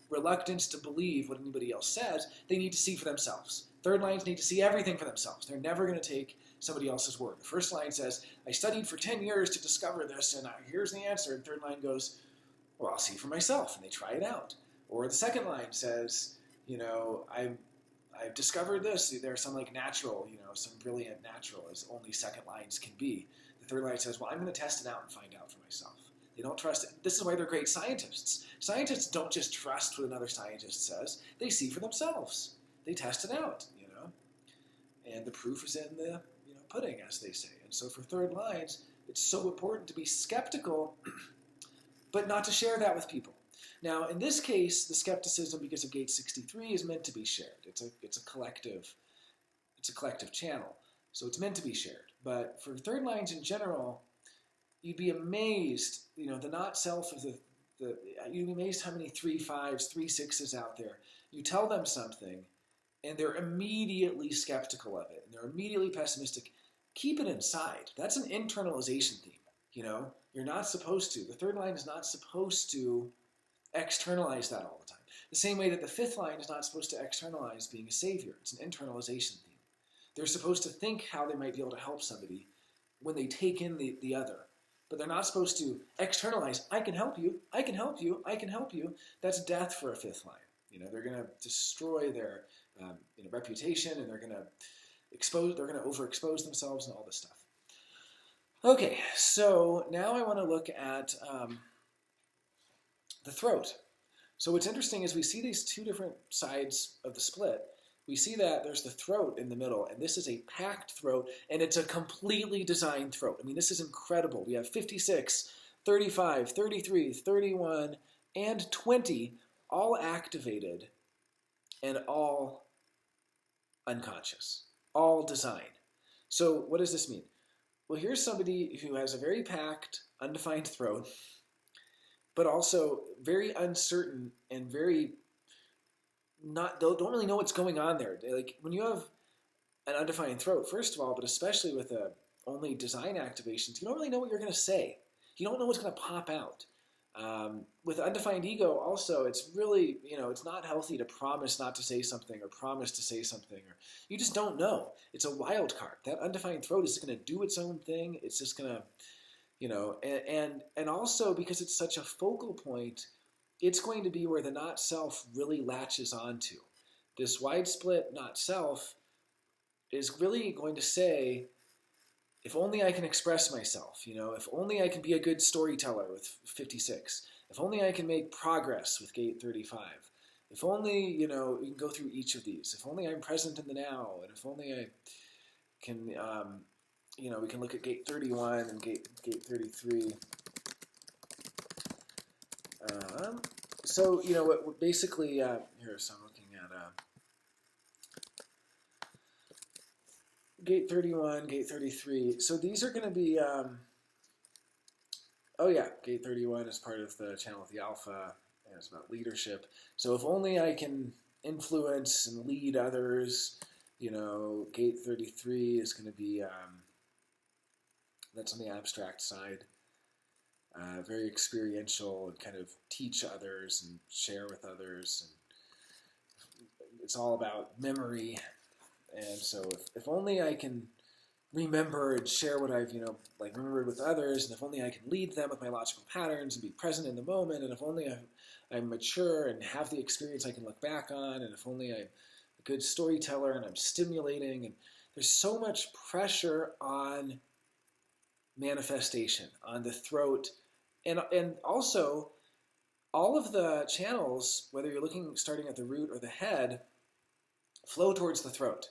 reluctance to believe what anybody else says. They need to see for themselves. Third lines need to see everything for themselves. They're never going to take somebody else's word. The first line says, I studied for 10 years to discover this, and here's the answer. And third line goes, well, I'll see for myself, and they try it out. Or the second line says, I've discovered this. There's some natural, some brilliant natural, as only second lines can be. The third line says, well, I'm going to test it out and find out for myself. They don't trust it. This is why they're great scientists. Scientists don't just trust what another scientist says. They see for themselves. They test it out, And the proof is in the pudding, as they say. And so for third lines, it's so important to be skeptical, but not to share that with people. Now, in this case, the skepticism, because of gate 63, is meant to be shared. It's a collective channel, so it's meant to be shared. But for third lines in general, you'd be amazed. The not self of you'd be amazed how many 3 5s, 3 6s out there. You tell them something, and they're immediately skeptical of it, and they're immediately pessimistic. Keep it inside. That's an internalization theme. You're not supposed to. The third line is not supposed to externalize that all the time. The same way that the fifth line is not supposed to externalize being a savior. It's an internalization theme. They're supposed to think how they might be able to help somebody when they take in the other. But they're not supposed to externalize, I can help you, I can help you, I can help you. That's death for a fifth line. They're going to destroy their reputation, and they're going to overexpose themselves and all this stuff. Okay, so now I want to look at the throat. So what's interesting is we see these two different sides of the split. We see that there's the throat in the middle, and this is a packed throat, and it's a completely designed throat. This is incredible. We have 56, 35, 33, 31, and 20 all activated and all unconscious, all designed. So what does this mean? Well, here's somebody who has a very packed, undefined throat, but also very uncertain and very don't really know what's going on there. When you have an undefined throat, first of all, but especially with only design activations, you don't really know what you're going to say. You don't know what's going to pop out. With undefined ego, also, it's really, it's not healthy to promise not to say something or promise to say something. Or you just don't know. It's a wild card. That undefined throat is going to do its own thing. It's just going to, and also because it's such a focal point, it's going to be where the not self really latches onto. This wide split not self is really going to say, if only I can express myself, if only I can be a good storyteller with 56, if only I can make progress with gate 35, if only, we can go through each of these, if only I'm present in the now, and if only I can, we can look at gate 31 and gate 33. So, basically, here, so I'm looking at gate 31, gate 33. So these are going to be, gate 31 is part of the channel of the alpha, and it's about leadership. So if only I can influence and lead others, gate 33 is going to be, that's on the abstract side. Very experiential and kind of teach others and share with others. And it's all about memory. And so if only I can remember and share what I've, remembered with others, and if only I can lead them with my logical patterns and be present in the moment, and if only I'm mature and have the experience I can look back on, and if only I'm a good storyteller and I'm stimulating, and there's so much pressure on manifestation, on the throat. And also, all of the channels, whether you're starting at the root or the head, flow towards the throat.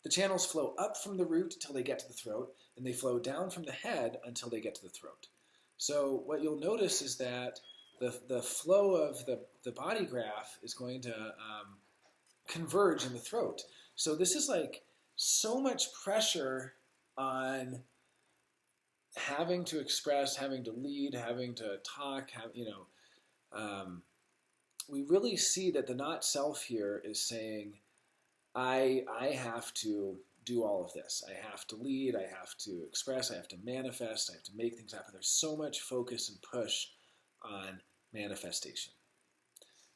The channels flow up from the root until they get to the throat, and they flow down from the head until they get to the throat. So what you'll notice is that the flow of the body graph is going to converge in the throat. So this is so much pressure on having to express, having to lead, having to talk, we really see that the not self here is saying, I have to do all of this. I have to lead, I have to express, I have to manifest, I have to make things happen. There's so much focus and push on manifestation.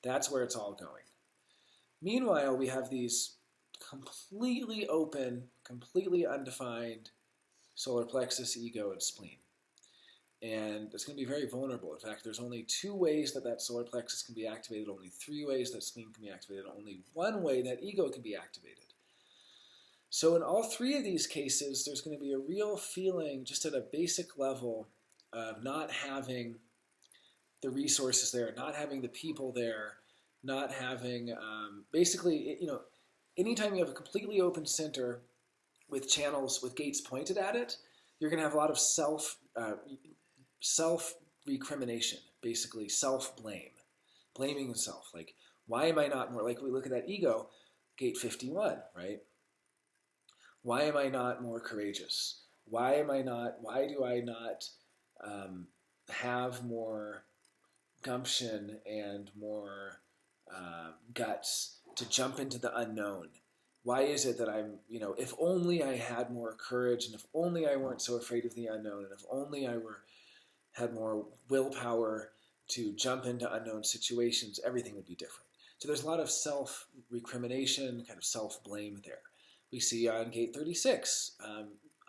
That's where it's all going. Meanwhile, we have these completely open, completely undefined solar plexus, ego, and spleen. And it's going to be very vulnerable. In fact, there's only 2 ways that solar plexus can be activated, only 3 ways that spleen can be activated, only 1 way that ego can be activated. So in all 3 of these cases, there's going to be a real feeling, just at a basic level, of not having the resources there, not having the people there, not having, anytime you have a completely open center with channels, with gates pointed at it, you're going to have a lot of self-recrimination, basically self-blame, blaming yourself. Like, why am I not more, like we look at that ego, gate 51, right? Why am I not more courageous? Why do I not have more gumption and more guts to jump into the unknown? Why is it that I'm, if only I had more courage, and if only I weren't so afraid of the unknown, and if only I had more willpower to jump into unknown situations, everything would be different. So there's a lot of self-recrimination, kind of self-blame there. We see on gate 36,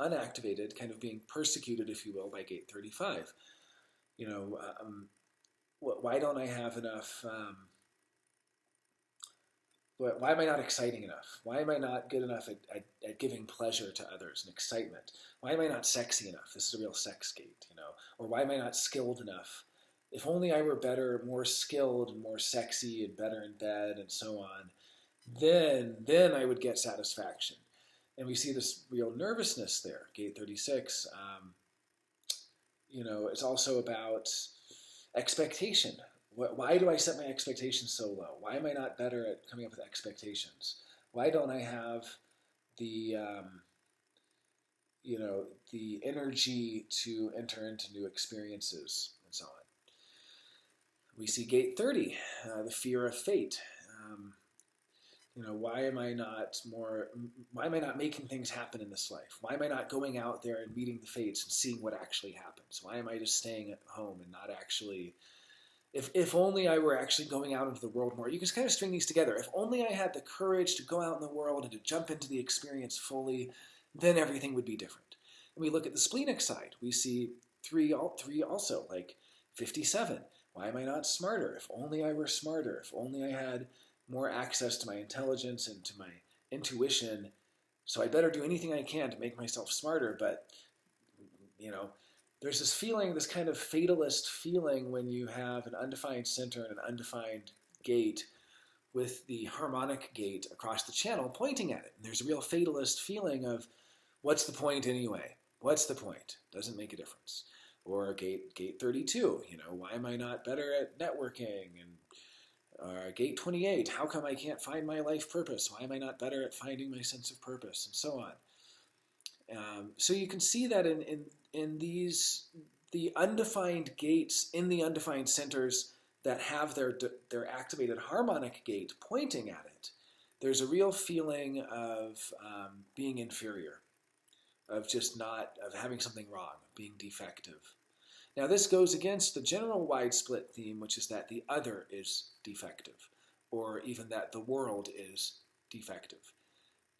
unactivated, kind of being persecuted, if you will, by gate 35. Why don't I have enough... why am I not exciting enough? Why am I not good enough at giving pleasure to others and excitement? Why am I not sexy enough? This is a real sex gate, Or why am I not skilled enough? If only I were better, more skilled and more sexy and better in bed and so on, then I would get satisfaction. And we see this real nervousness there, gate 36. It's also about expectation. Why do I set my expectations so low? Why am I not better at coming up with expectations? Why don't I have the energy to enter into new experiences and so on? We see gate 30, the fear of fate. Why am I not making things happen in this life? Why am I not going out there and meeting the fates and seeing what actually happens? Why am I just staying at home and not actually... If only I were actually going out into the world more. You can kind of string these together. If only I had the courage to go out in the world and to jump into the experience fully, then everything would be different. And we look at the splenic side. We see three also, like 57. Why am I not smarter? If only I were smarter. If only I had more access to my intelligence and to my intuition. So I better do anything I can to make myself smarter. But, there's this feeling, this kind of fatalist feeling when you have an undefined center and an undefined gate with the harmonic gate across the channel pointing at it. And there's a real fatalist feeling of, what's the point anyway? What's the point? Doesn't make a difference. Or gate 32, why am I not better at networking? And gate 28, how come I can't find my life purpose? Why am I not better at finding my sense of purpose? And so on. So you can see that in the undefined gates, in the undefined centers that have their activated harmonic gate pointing at it, there's a real feeling of being inferior, of having something wrong, of being defective. Now this goes against the general wide split theme, which is that the other is defective, or even that the world is defective.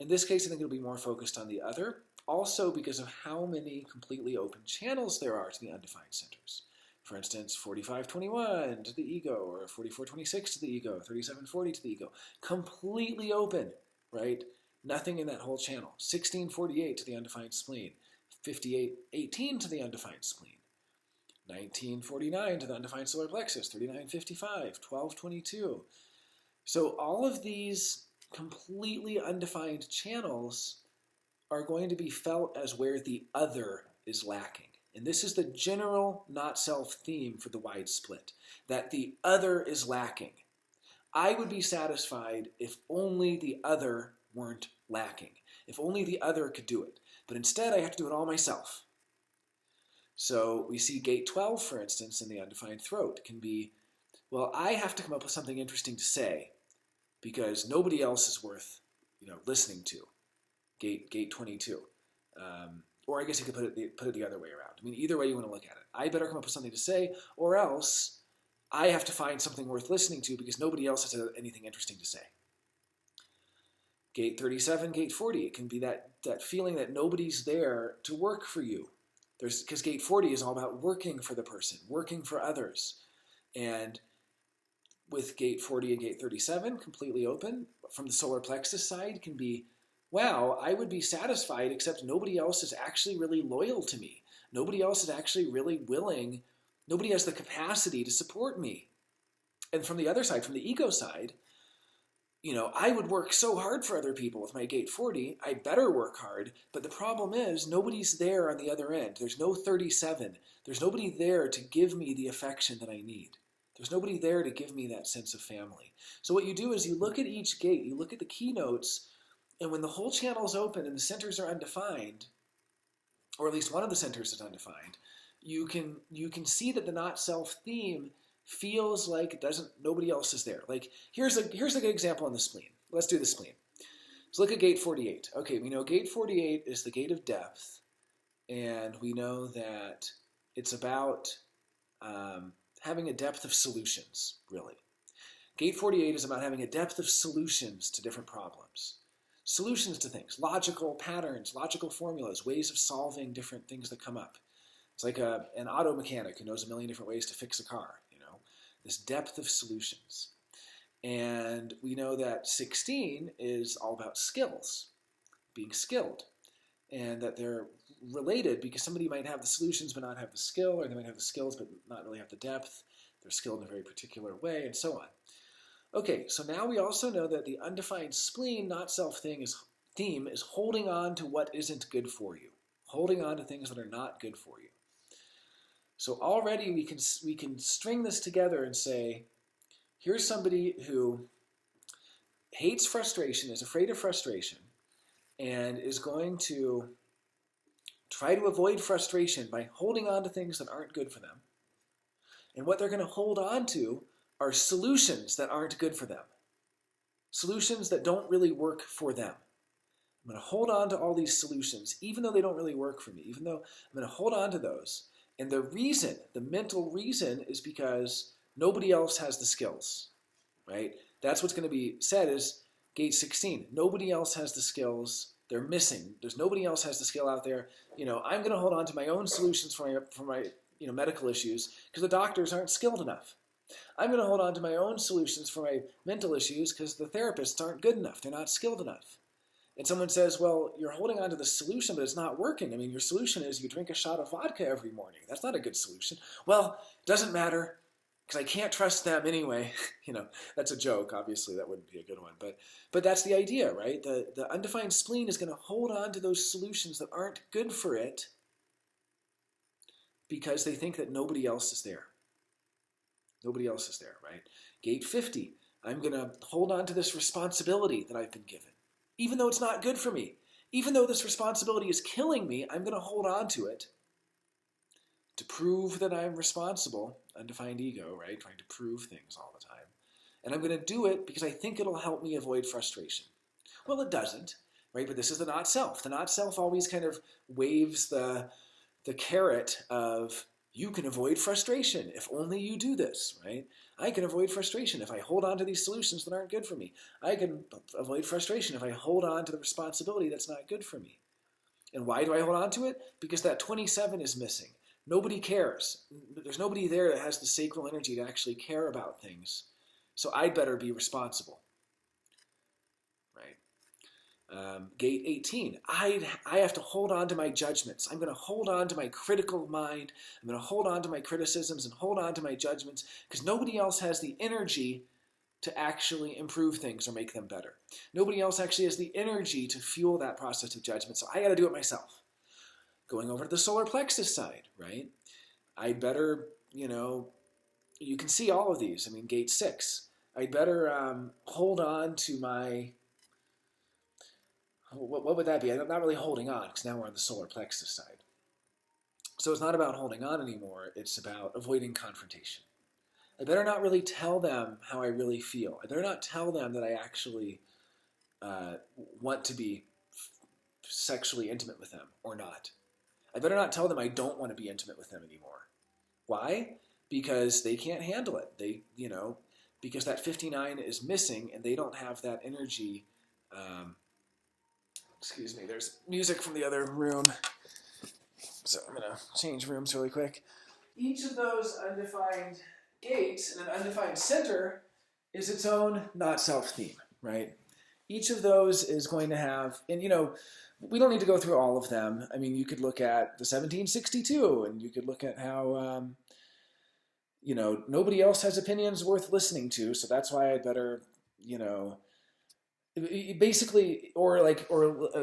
In this case, I think it'll be more focused on the other, also because of how many completely open channels there are to the undefined centers. For instance, 4521 to the ego, or 4426 to the ego, 3740 to the ego. Completely open, right? Nothing in that whole channel. 1648 to the undefined spleen. 5818 to the undefined spleen. 1949 to the undefined solar plexus. 3955, 1222. So all of these completely undefined channels are going to be felt as where the other is lacking. And this is the general not-self theme for the wide split, that the other is lacking. I would be satisfied if only the other weren't lacking, if only the other could do it. But instead, I have to do it all myself. So we see gate 12, for instance, in the undefined throat can be, well, I have to come up with something interesting to say because nobody else is worth, listening to. Gate 22. Or I guess you could put it the other way around. I mean, either way you want to look at it. I better come up with something to say, or else I have to find something worth listening to because nobody else has anything interesting to say. Gate 37, gate 40, it can be that feeling that nobody's there to work for you. Because gate 40 is all about working for the person, working for others. And with gate 40 and gate 37 completely open, from the solar plexus side can be, wow, I would be satisfied except nobody else is actually really loyal to me. Nobody else is actually really willing. Nobody has the capacity to support me. And from the other side, from the ego side, I would work so hard for other people with my gate 40. I better work hard. But the problem is nobody's there on the other end. There's no 37. There's nobody there to give me the affection that I need. There's nobody there to give me that sense of family. So what you do is you look at each gate, you look at the keynotes, and when the whole channel is open and the centers are undefined, or at least one of the centers is undefined, you can see that the not self theme feels like nobody else is there. Like here's a good example on the spleen. Let's do the spleen. So look at gate 48. Okay, we know gate 48 is the gate of depth, and we know that it's about having a depth of solutions, really. Gate 48 is about having a depth of solutions to different problems. Solutions to things, logical patterns, logical formulas, ways of solving different things that come up. It's like an auto mechanic who knows a million different ways to fix a car, this depth of solutions. And we know that 16 is all about skills, being skilled, and that they're related because somebody might have the solutions but not have the skill, or they might have the skills but not really have the depth. They're skilled in a very particular way, and so on. Okay, so now we also know that the undefined spleen, not self theme, is holding on to what isn't good for you, holding on to things that are not good for you. So already we can string this together and say, here's somebody who hates frustration, is afraid of frustration, and is going to try to avoid frustration by holding on to things that aren't good for them. And what they're going to hold on to are solutions that aren't good for them. Solutions that don't really work for them. I'm going to hold on to all these solutions, even though they don't really work for me, even though I'm going to hold on to those. And the reason, the mental reason, is because nobody else has the skills, right? That's what's going to be said is gate 16. Nobody else has the skills. They're missing. There's nobody else has the skill out there. I'm going to hold on to my own solutions for my medical issues because the doctors aren't skilled enough. I'm going to hold on to my own solutions for my mental issues because the therapists aren't good enough. They're not skilled enough. And someone says, well, you're holding on to the solution, but it's not working. I mean, your solution is you drink a shot of vodka every morning. That's not a good solution. Well, it doesn't matter because I can't trust them anyway. That's a joke. Obviously, that wouldn't be a good one. But that's the idea, right? The undefined spleen is going to hold on to those solutions that aren't good for it because they think that nobody else is there. Nobody else is there, right? Gate 50, I'm going to hold on to this responsibility that I've been given. Even though it's not good for me, even though this responsibility is killing me, I'm going to hold on to it to prove that I'm responsible. Undefined ego, right? Trying to prove things all the time. And I'm going to do it because I think it'll help me avoid frustration. Well, it doesn't, right? But this is the not self. The not self always kind of waves the carrot of, you can avoid frustration if only you do this, right? I can avoid frustration if I hold on to these solutions that aren't good for me. I can avoid frustration if I hold on to the responsibility that's not good for me. And why do I hold on to it? Because that 27 is missing. Nobody cares. There's nobody there that has the sacral energy to actually care about things. So I'd better be responsible, right? Gate 18, I have to hold on to my judgments. I'm going to hold on to my critical mind. I'm going to hold on to my criticisms and hold on to my judgments because nobody else has the energy to actually improve things or make them better. Nobody else actually has the energy to fuel that process of judgment, so I got to do it myself. Going over to the solar plexus side, right? I better, you can see all of these. I mean, gate 6, I'd better hold on to my... What would that be? I'm not really holding on because now we're on the solar plexus side. So it's not about holding on anymore. It's about avoiding confrontation. I better not really tell them how I really feel. I better not tell them that I actually want to be sexually intimate with them or not. I better not tell them I don't want to be intimate with them anymore. Why? Because they can't handle it. Because that 59 is missing and they don't have that energy. Excuse me, there's music from the other room. So I'm going to change rooms really quick. Each of those undefined gates and an undefined center is its own not self theme, right? Each of those is going to have, and we don't need to go through all of them. I mean, you could look at the 1762 and you could look at how, nobody else has opinions worth listening to. So that's why I'd better, basically,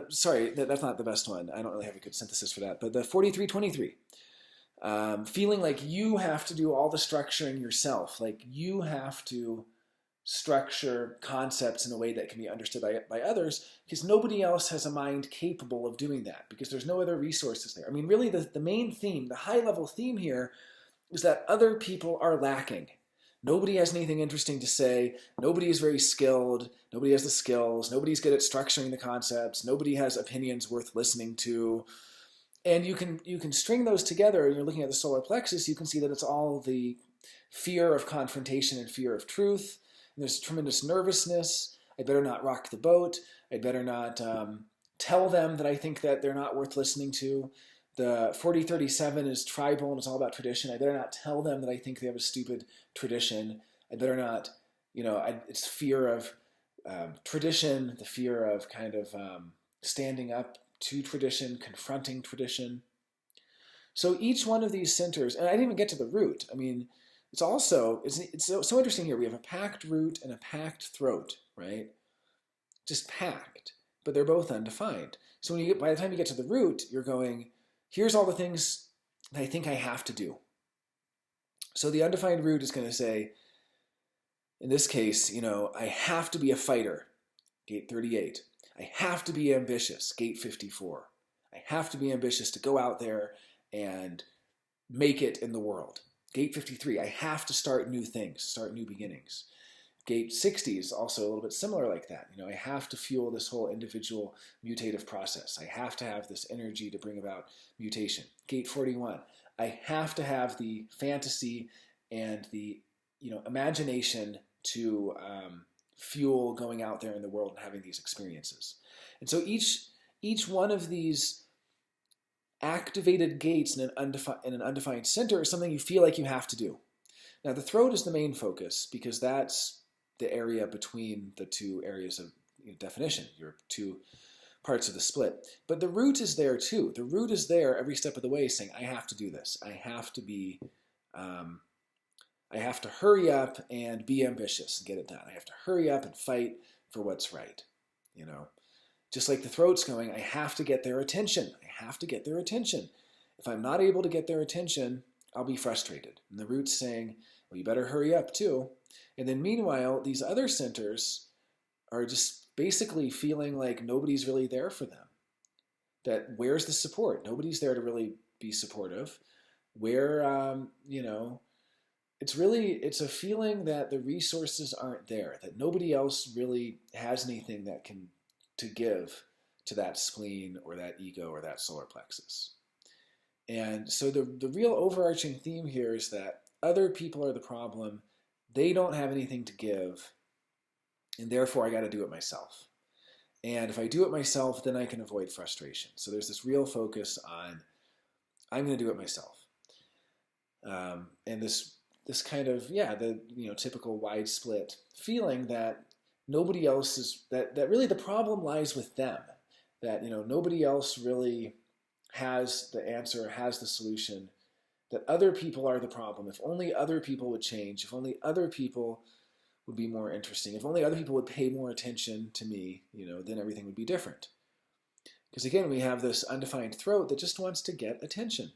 sorry, that's not the best one. I don't really have a good synthesis for that. But the 4323, feeling like you have to do all the structuring yourself, like you have to structure concepts in a way that can be understood by others, because nobody else has a mind capable of doing that, because there's no other resources there. I mean, really, the main theme, the high-level theme here, is that other people are lacking. Nobody has anything interesting to say. Nobody is very skilled. Nobody has the skills. Nobody's good at structuring the concepts. Nobody has opinions worth listening to. And you can string those together, and you're looking at the solar plexus, you can see that it's all the fear of confrontation and fear of truth. And there's tremendous nervousness. I better not rock the boat. I better not tell them that I think that they're not worth listening to. The 4037 is tribal and it's all about tradition. I better not tell them that I think they have a stupid tradition. I better not, it's fear of tradition, the fear of kind of standing up to tradition, confronting tradition. So each one of these centers, and I didn't even get to the root. I mean, it's so interesting here. We have a packed root and a packed throat, right? Just packed, but they're both undefined. So by the time you get to the root, you're going, here's all the things that I think I have to do. So the undefined root is going to say, in this case, I have to be a fighter, gate 38. I have to be ambitious, gate 54. I have to be ambitious to go out there and make it in the world. Gate 53, I have to start new things, start new beginnings. Gate 60 is also a little bit similar like that. I have to fuel this whole individual mutative process. I have to have this energy to bring about mutation. Gate 41, I have to have the fantasy and the imagination to fuel going out there in the world and having these experiences. And so each one of these activated gates in an undefined center is something you feel like you have to do. Now the throat is the main focus because that's the area between the two areas of definition, your two parts of the split. But the root is there too. The root is there every step of the way saying, I have to do this. I have to hurry up and be ambitious and get it done. I have to hurry up and fight for what's right. Just like the throat's going, I have to get their attention. I have to get their attention. If I'm not able to get their attention, I'll be frustrated. And the root's saying, well, you better hurry up too. And then meanwhile, these other centers are just basically feeling like nobody's really there for them. That where's the support? Nobody's there to really be supportive. It's a feeling that the resources aren't there, that nobody else really has anything that can to give to that spleen or that ego or that solar plexus. And so the real overarching theme here is that other people are the problem. They don't have anything to give, and therefore I got to do it myself. And if I do it myself, then I can avoid frustration. So there's this real focus on, I'm going to do it myself. And this kind of, the typical wide split feeling that nobody else is, that really the problem lies with them. That, nobody else really has the answer, has the solution. That other people are the problem. If only other people would change, if only other people would be more interesting, if only other people would pay more attention to me, then everything would be different. Because again, we have this undefined throat that just wants to get attention.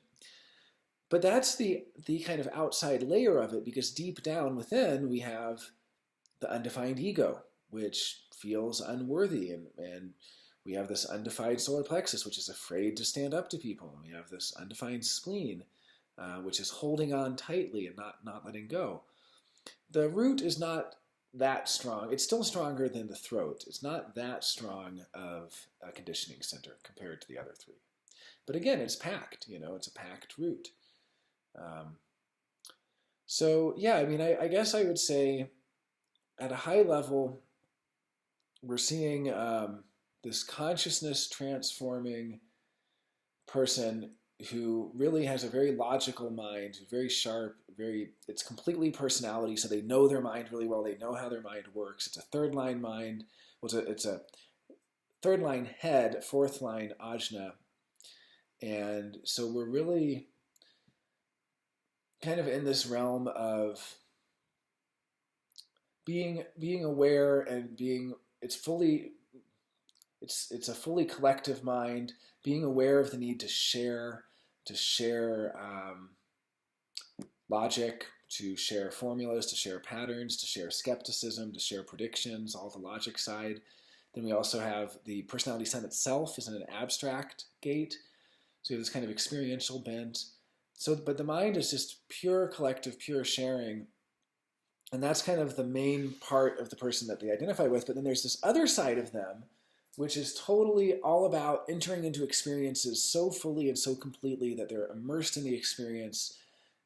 But that's the kind of outside layer of it, because deep down within we have the undefined ego, which feels unworthy and We have this undefined solar plexus, which is afraid to stand up to people. We have this undefined spleen, which is holding on tightly and not letting go. The root is not that strong. It's still stronger than the throat. It's not that strong of a conditioning center compared to the other three. But again, it's packed, it's a packed root. So yeah, I mean, I guess I would say at a high level, we're seeing this consciousness transforming person who really has a very logical mind, very sharp, it's completely personality, so they know their mind really well, they know how their mind works. It's a third line mind, it's a third line head, fourth line Ajna. And so we're really kind of in this realm of being aware and it's a fully collective mind, being aware of the need to share logic, to share formulas, to share patterns, to share skepticism, to share predictions, all the logic side. Then we also have the personality center itself is in an abstract gate. So we have this kind of experiential bent. But the mind is just pure collective, pure sharing. And that's kind of the main part of the person that they identify with. But then there's this other side of them, which is totally all about entering into experiences so fully and so completely that they're immersed in the experience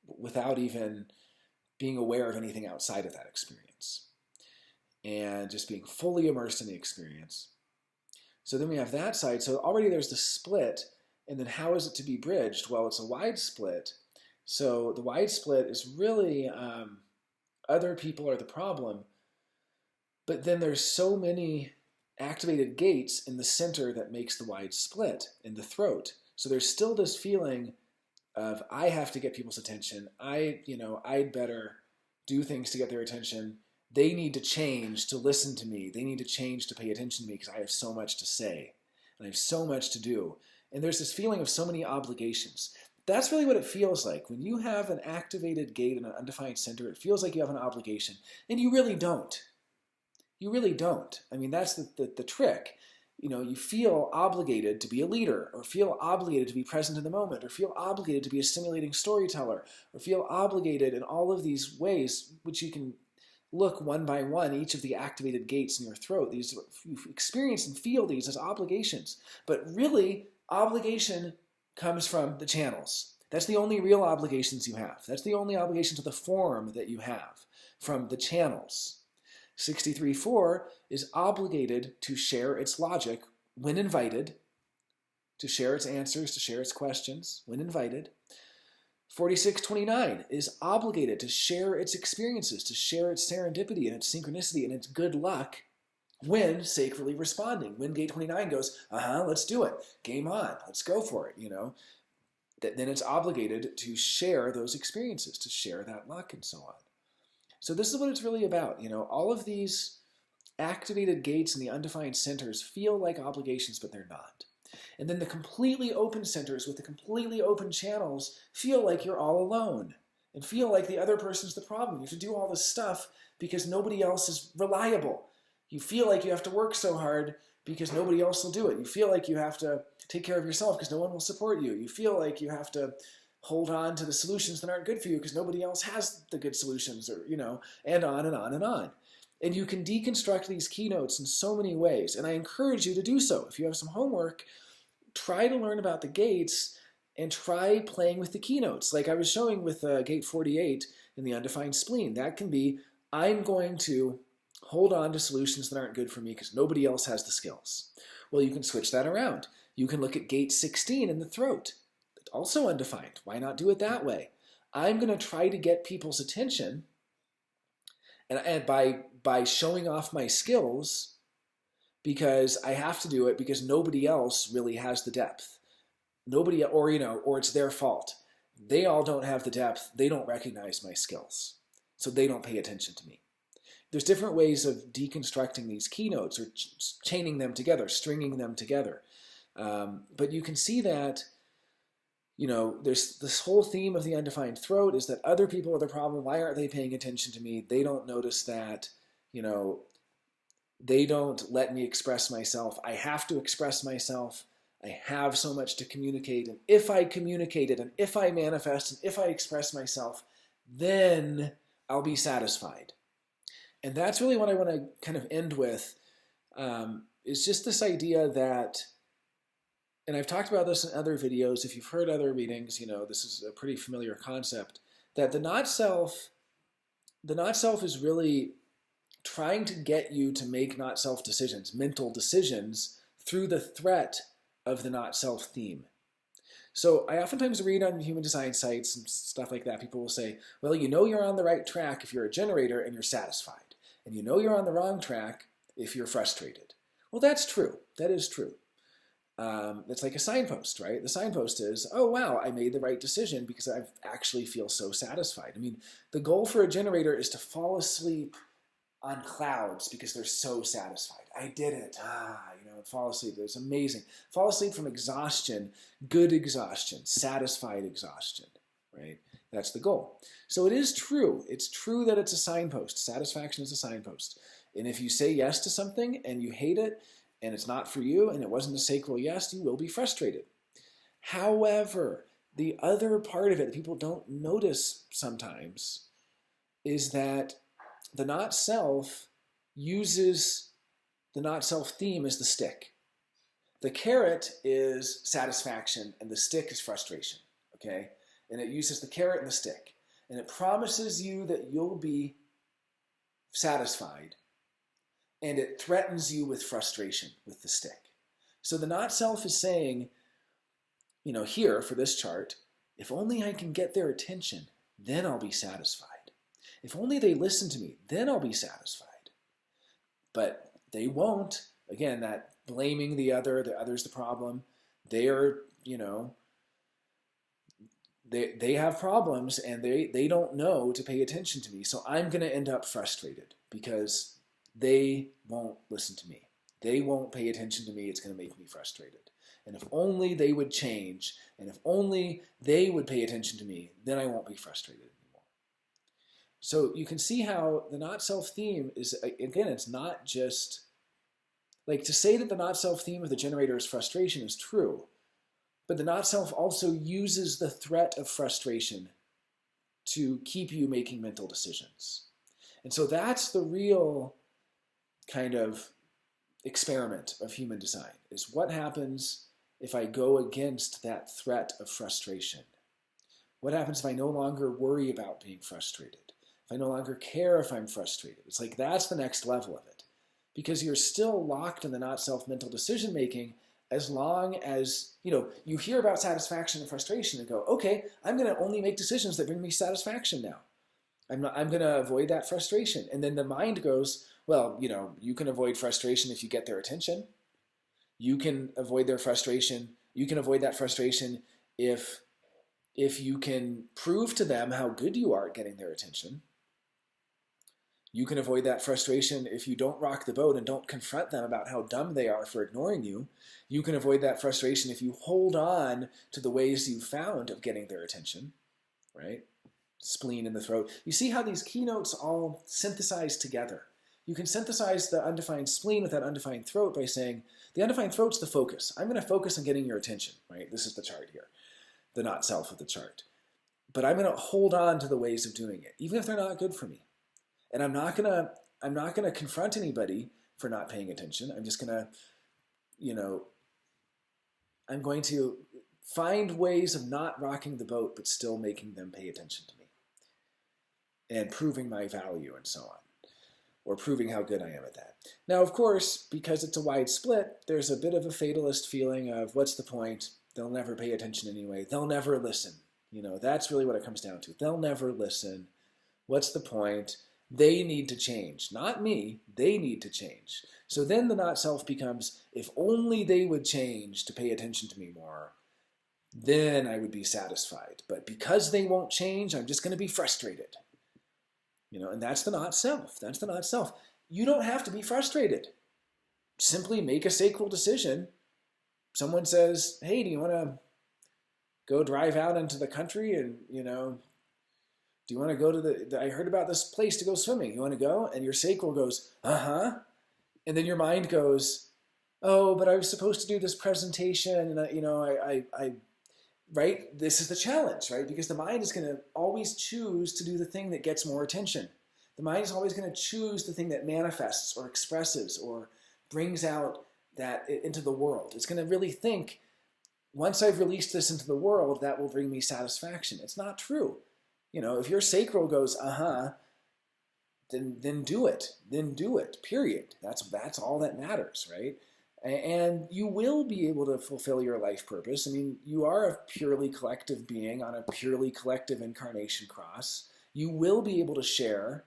without even being aware of anything outside of that experience. And just being fully immersed in the experience. So then we have that side. So already there's the split. And then how is it to be bridged? Well, it's a wide split. So the wide split is really other people are the problem. But then there's so many activated gates in the center that makes the wide split in the throat. So there's still this feeling of I have to get people's attention. I'd better do things to get their attention. They need to change to listen to me. They need to change to pay attention to me because I have so much to say and I have so much to do. And there's this feeling of so many obligations. That's really what it feels like. When you have an activated gate in an undefined center, it feels like you have an obligation. And you really don't. You really don't. I mean, that's the trick. You feel obligated to be a leader, or feel obligated to be present in the moment, or feel obligated to be a stimulating storyteller, or feel obligated in all of these ways, which you can look one by one, each of the activated gates in your throat. You experience and feel these as obligations. But really, obligation comes from the channels. That's the only real obligations you have. That's the only obligation to the form that you have from the channels. 63.4 is obligated to share its logic when invited, to share its answers, to share its questions when invited. 46.29 is obligated to share its experiences, to share its serendipity and its synchronicity and its good luck when sacrally responding. When gate 29 goes, let's do it, game on, let's go for it, then it's obligated to share those experiences, to share that luck and so on. So this is what it's really about. All of these activated gates in the undefined centers feel like obligations, but they're not. And then the completely open centers with the completely open channels feel like you're all alone and feel like the other person's the problem. You have to do all this stuff because nobody else is reliable. You feel like you have to work so hard because nobody else will do it. You feel like you have to take care of yourself because no one will support you. You feel like you have to hold on to the solutions that aren't good for you because nobody else has the good solutions, or and on and on and on. And you can deconstruct these keynotes in so many ways, and I encourage you to do so. If you have some homework, try to learn about the gates and try playing with the keynotes. Like I was showing with gate 48 in the undefined spleen. That can be, I'm going to hold on to solutions that aren't good for me because nobody else has the skills. Well, you can switch that around. You can look at gate 16 in the throat. Also undefined. Why not do it that way? I'm going to try to get people's attention, and by showing off my skills, because I have to do it because nobody else really has the depth. Nobody, or it's their fault. They all don't have the depth. They don't recognize my skills, so they don't pay attention to me. There's different ways of deconstructing these keynotes or chaining them together, stringing them together. But you can see that there's this whole theme of the undefined throat is that other people are the problem. Why aren't they paying attention to me? They don't notice that, They don't let me express myself. I have to express myself. I have so much to communicate. And if I communicate it, and if I manifest, and if I express myself, then I'll be satisfied. And that's really what I want to kind of end with, is just this idea that, and I've talked about this in other videos, if you've heard other readings, you know, this is a pretty familiar concept, that the not self is really trying to get you to make not self decisions, mental decisions, through the threat of the not self theme. So I oftentimes read on human design sites and stuff like that, people will say, well, you know you're on the right track if you're a generator and you're satisfied. And you know you're on the wrong track if you're frustrated. Well, that's true. That is true. It's like a signpost, right? The signpost is, oh, wow, I made the right decision because I actually feel so satisfied. I mean, the goal for a generator is to fall asleep on clouds because they're so satisfied. I did it. Fall asleep. It's amazing. Fall asleep from exhaustion, good exhaustion, satisfied exhaustion, right? That's the goal. So it is true. It's true that it's a signpost. Satisfaction is a signpost. And if you say yes to something and you hate it and it's not for you and it wasn't a sacral yes, you will be frustrated. However, the other part of it that people don't notice sometimes is that the not self uses the not self theme as the stick. The carrot is satisfaction and the stick is frustration, okay? And it uses the carrot and the stick. And it promises you that you'll be satisfied. And it threatens you with frustration with the stick. So the not self is saying, you know, here for this chart, if only I can get their attention, then I'll be satisfied. If only they listen to me, then I'll be satisfied. But they won't. Again, that blaming the other's the problem. They are, you know, they have problems and they don't know to pay attention to me. So I'm going to end up frustrated because they won't listen to me. They won't pay attention to me. It's going to make me frustrated. And if only they would change, and if only they would pay attention to me, then I won't be frustrated anymore. So you can see how the not self theme is, again, it's not just, like to say that the not self theme of the generator is frustration is true, but the not self also uses the threat of frustration to keep you making mental decisions. And so that's the real kind of experiment of human design, is what happens if I go against that threat of frustration? What happens if I no longer worry about being frustrated? If I no longer care if I'm frustrated? It's like that's the next level of it. Because you're still locked in the not self mental decision making as long as, you know, you hear about satisfaction and frustration and go, okay, I'm going to only make decisions that bring me satisfaction now. I'm going to avoid that frustration. And then the mind goes, well, you know, you can avoid frustration if you get their attention. You can avoid their frustration. You can avoid that frustration if you can prove to them how good you are at getting their attention. You can avoid that frustration if you don't rock the boat and don't confront them about how dumb they are for ignoring you. You can avoid that frustration if you hold on to the ways you found of getting their attention, right? Spleen in the throat. You see how these keynotes all synthesize together. You can synthesize the undefined spleen with that undefined throat by saying, the undefined throat's the focus. I'm going to focus on getting your attention, right? This is the chart here, the not self of the chart. But I'm going to hold on to the ways of doing it, even if they're not good for me. And I'm not gonna confront anybody for not paying attention. I'm just gonna, you know, I'm going to find ways of not rocking the boat, but still making them pay attention to me. And proving my value and so on. Or proving how good I am at that. Now, of course, because it's a wide split, there's a bit of a fatalist feeling of what's the point? They'll never pay attention anyway. They'll never listen. You know, that's really what it comes down to. They'll never listen. What's the point? They need to change. Not me. They need to change. So then the not self becomes, if only they would change to pay attention to me more, then I would be satisfied. But because they won't change, I'm just going to be frustrated. You know, and that's the not self. That's the not self. You don't have to be frustrated. Simply make a sacral decision. Someone says, hey, do you want to go drive out into the country and, you know, do you want to go to I heard about this place to go swimming. You want to go? And your sacral goes, uh-huh. And then your mind goes, oh, but I was supposed to do this presentation, and right? This is the challenge, right? Because the mind is going to always choose to do the thing that gets more attention. The mind is always going to choose the thing that manifests or expresses or brings out that into the world. It's going to really think, once I've released this into the world, that will bring me satisfaction. It's not true. If your sacral goes, then do it. Then do it, period. That's all that matters, right? And you will be able to fulfill your life purpose. I mean, you are a purely collective being on a purely collective incarnation cross. You will be able to share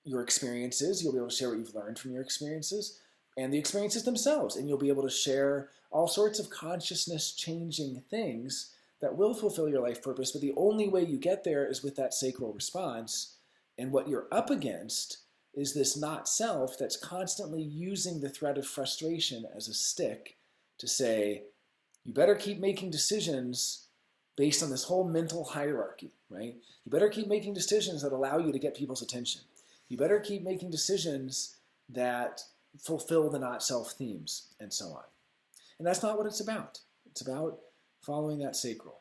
your experiences. You'll be able to share what you've learned from your experiences and the experiences themselves. And you'll be able to share all sorts of consciousness changing things that will fulfill your life purpose. But the only way you get there is with that sacral response. And what you're up against is this not self that's constantly using the threat of frustration as a stick to say, you better keep making decisions based on this whole mental hierarchy, right? You better keep making decisions that allow you to get people's attention. You better keep making decisions that fulfill the not self themes and so on. And that's not what it's about. It's about following that sacral.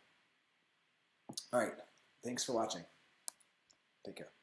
All right. Thanks for watching. Take care.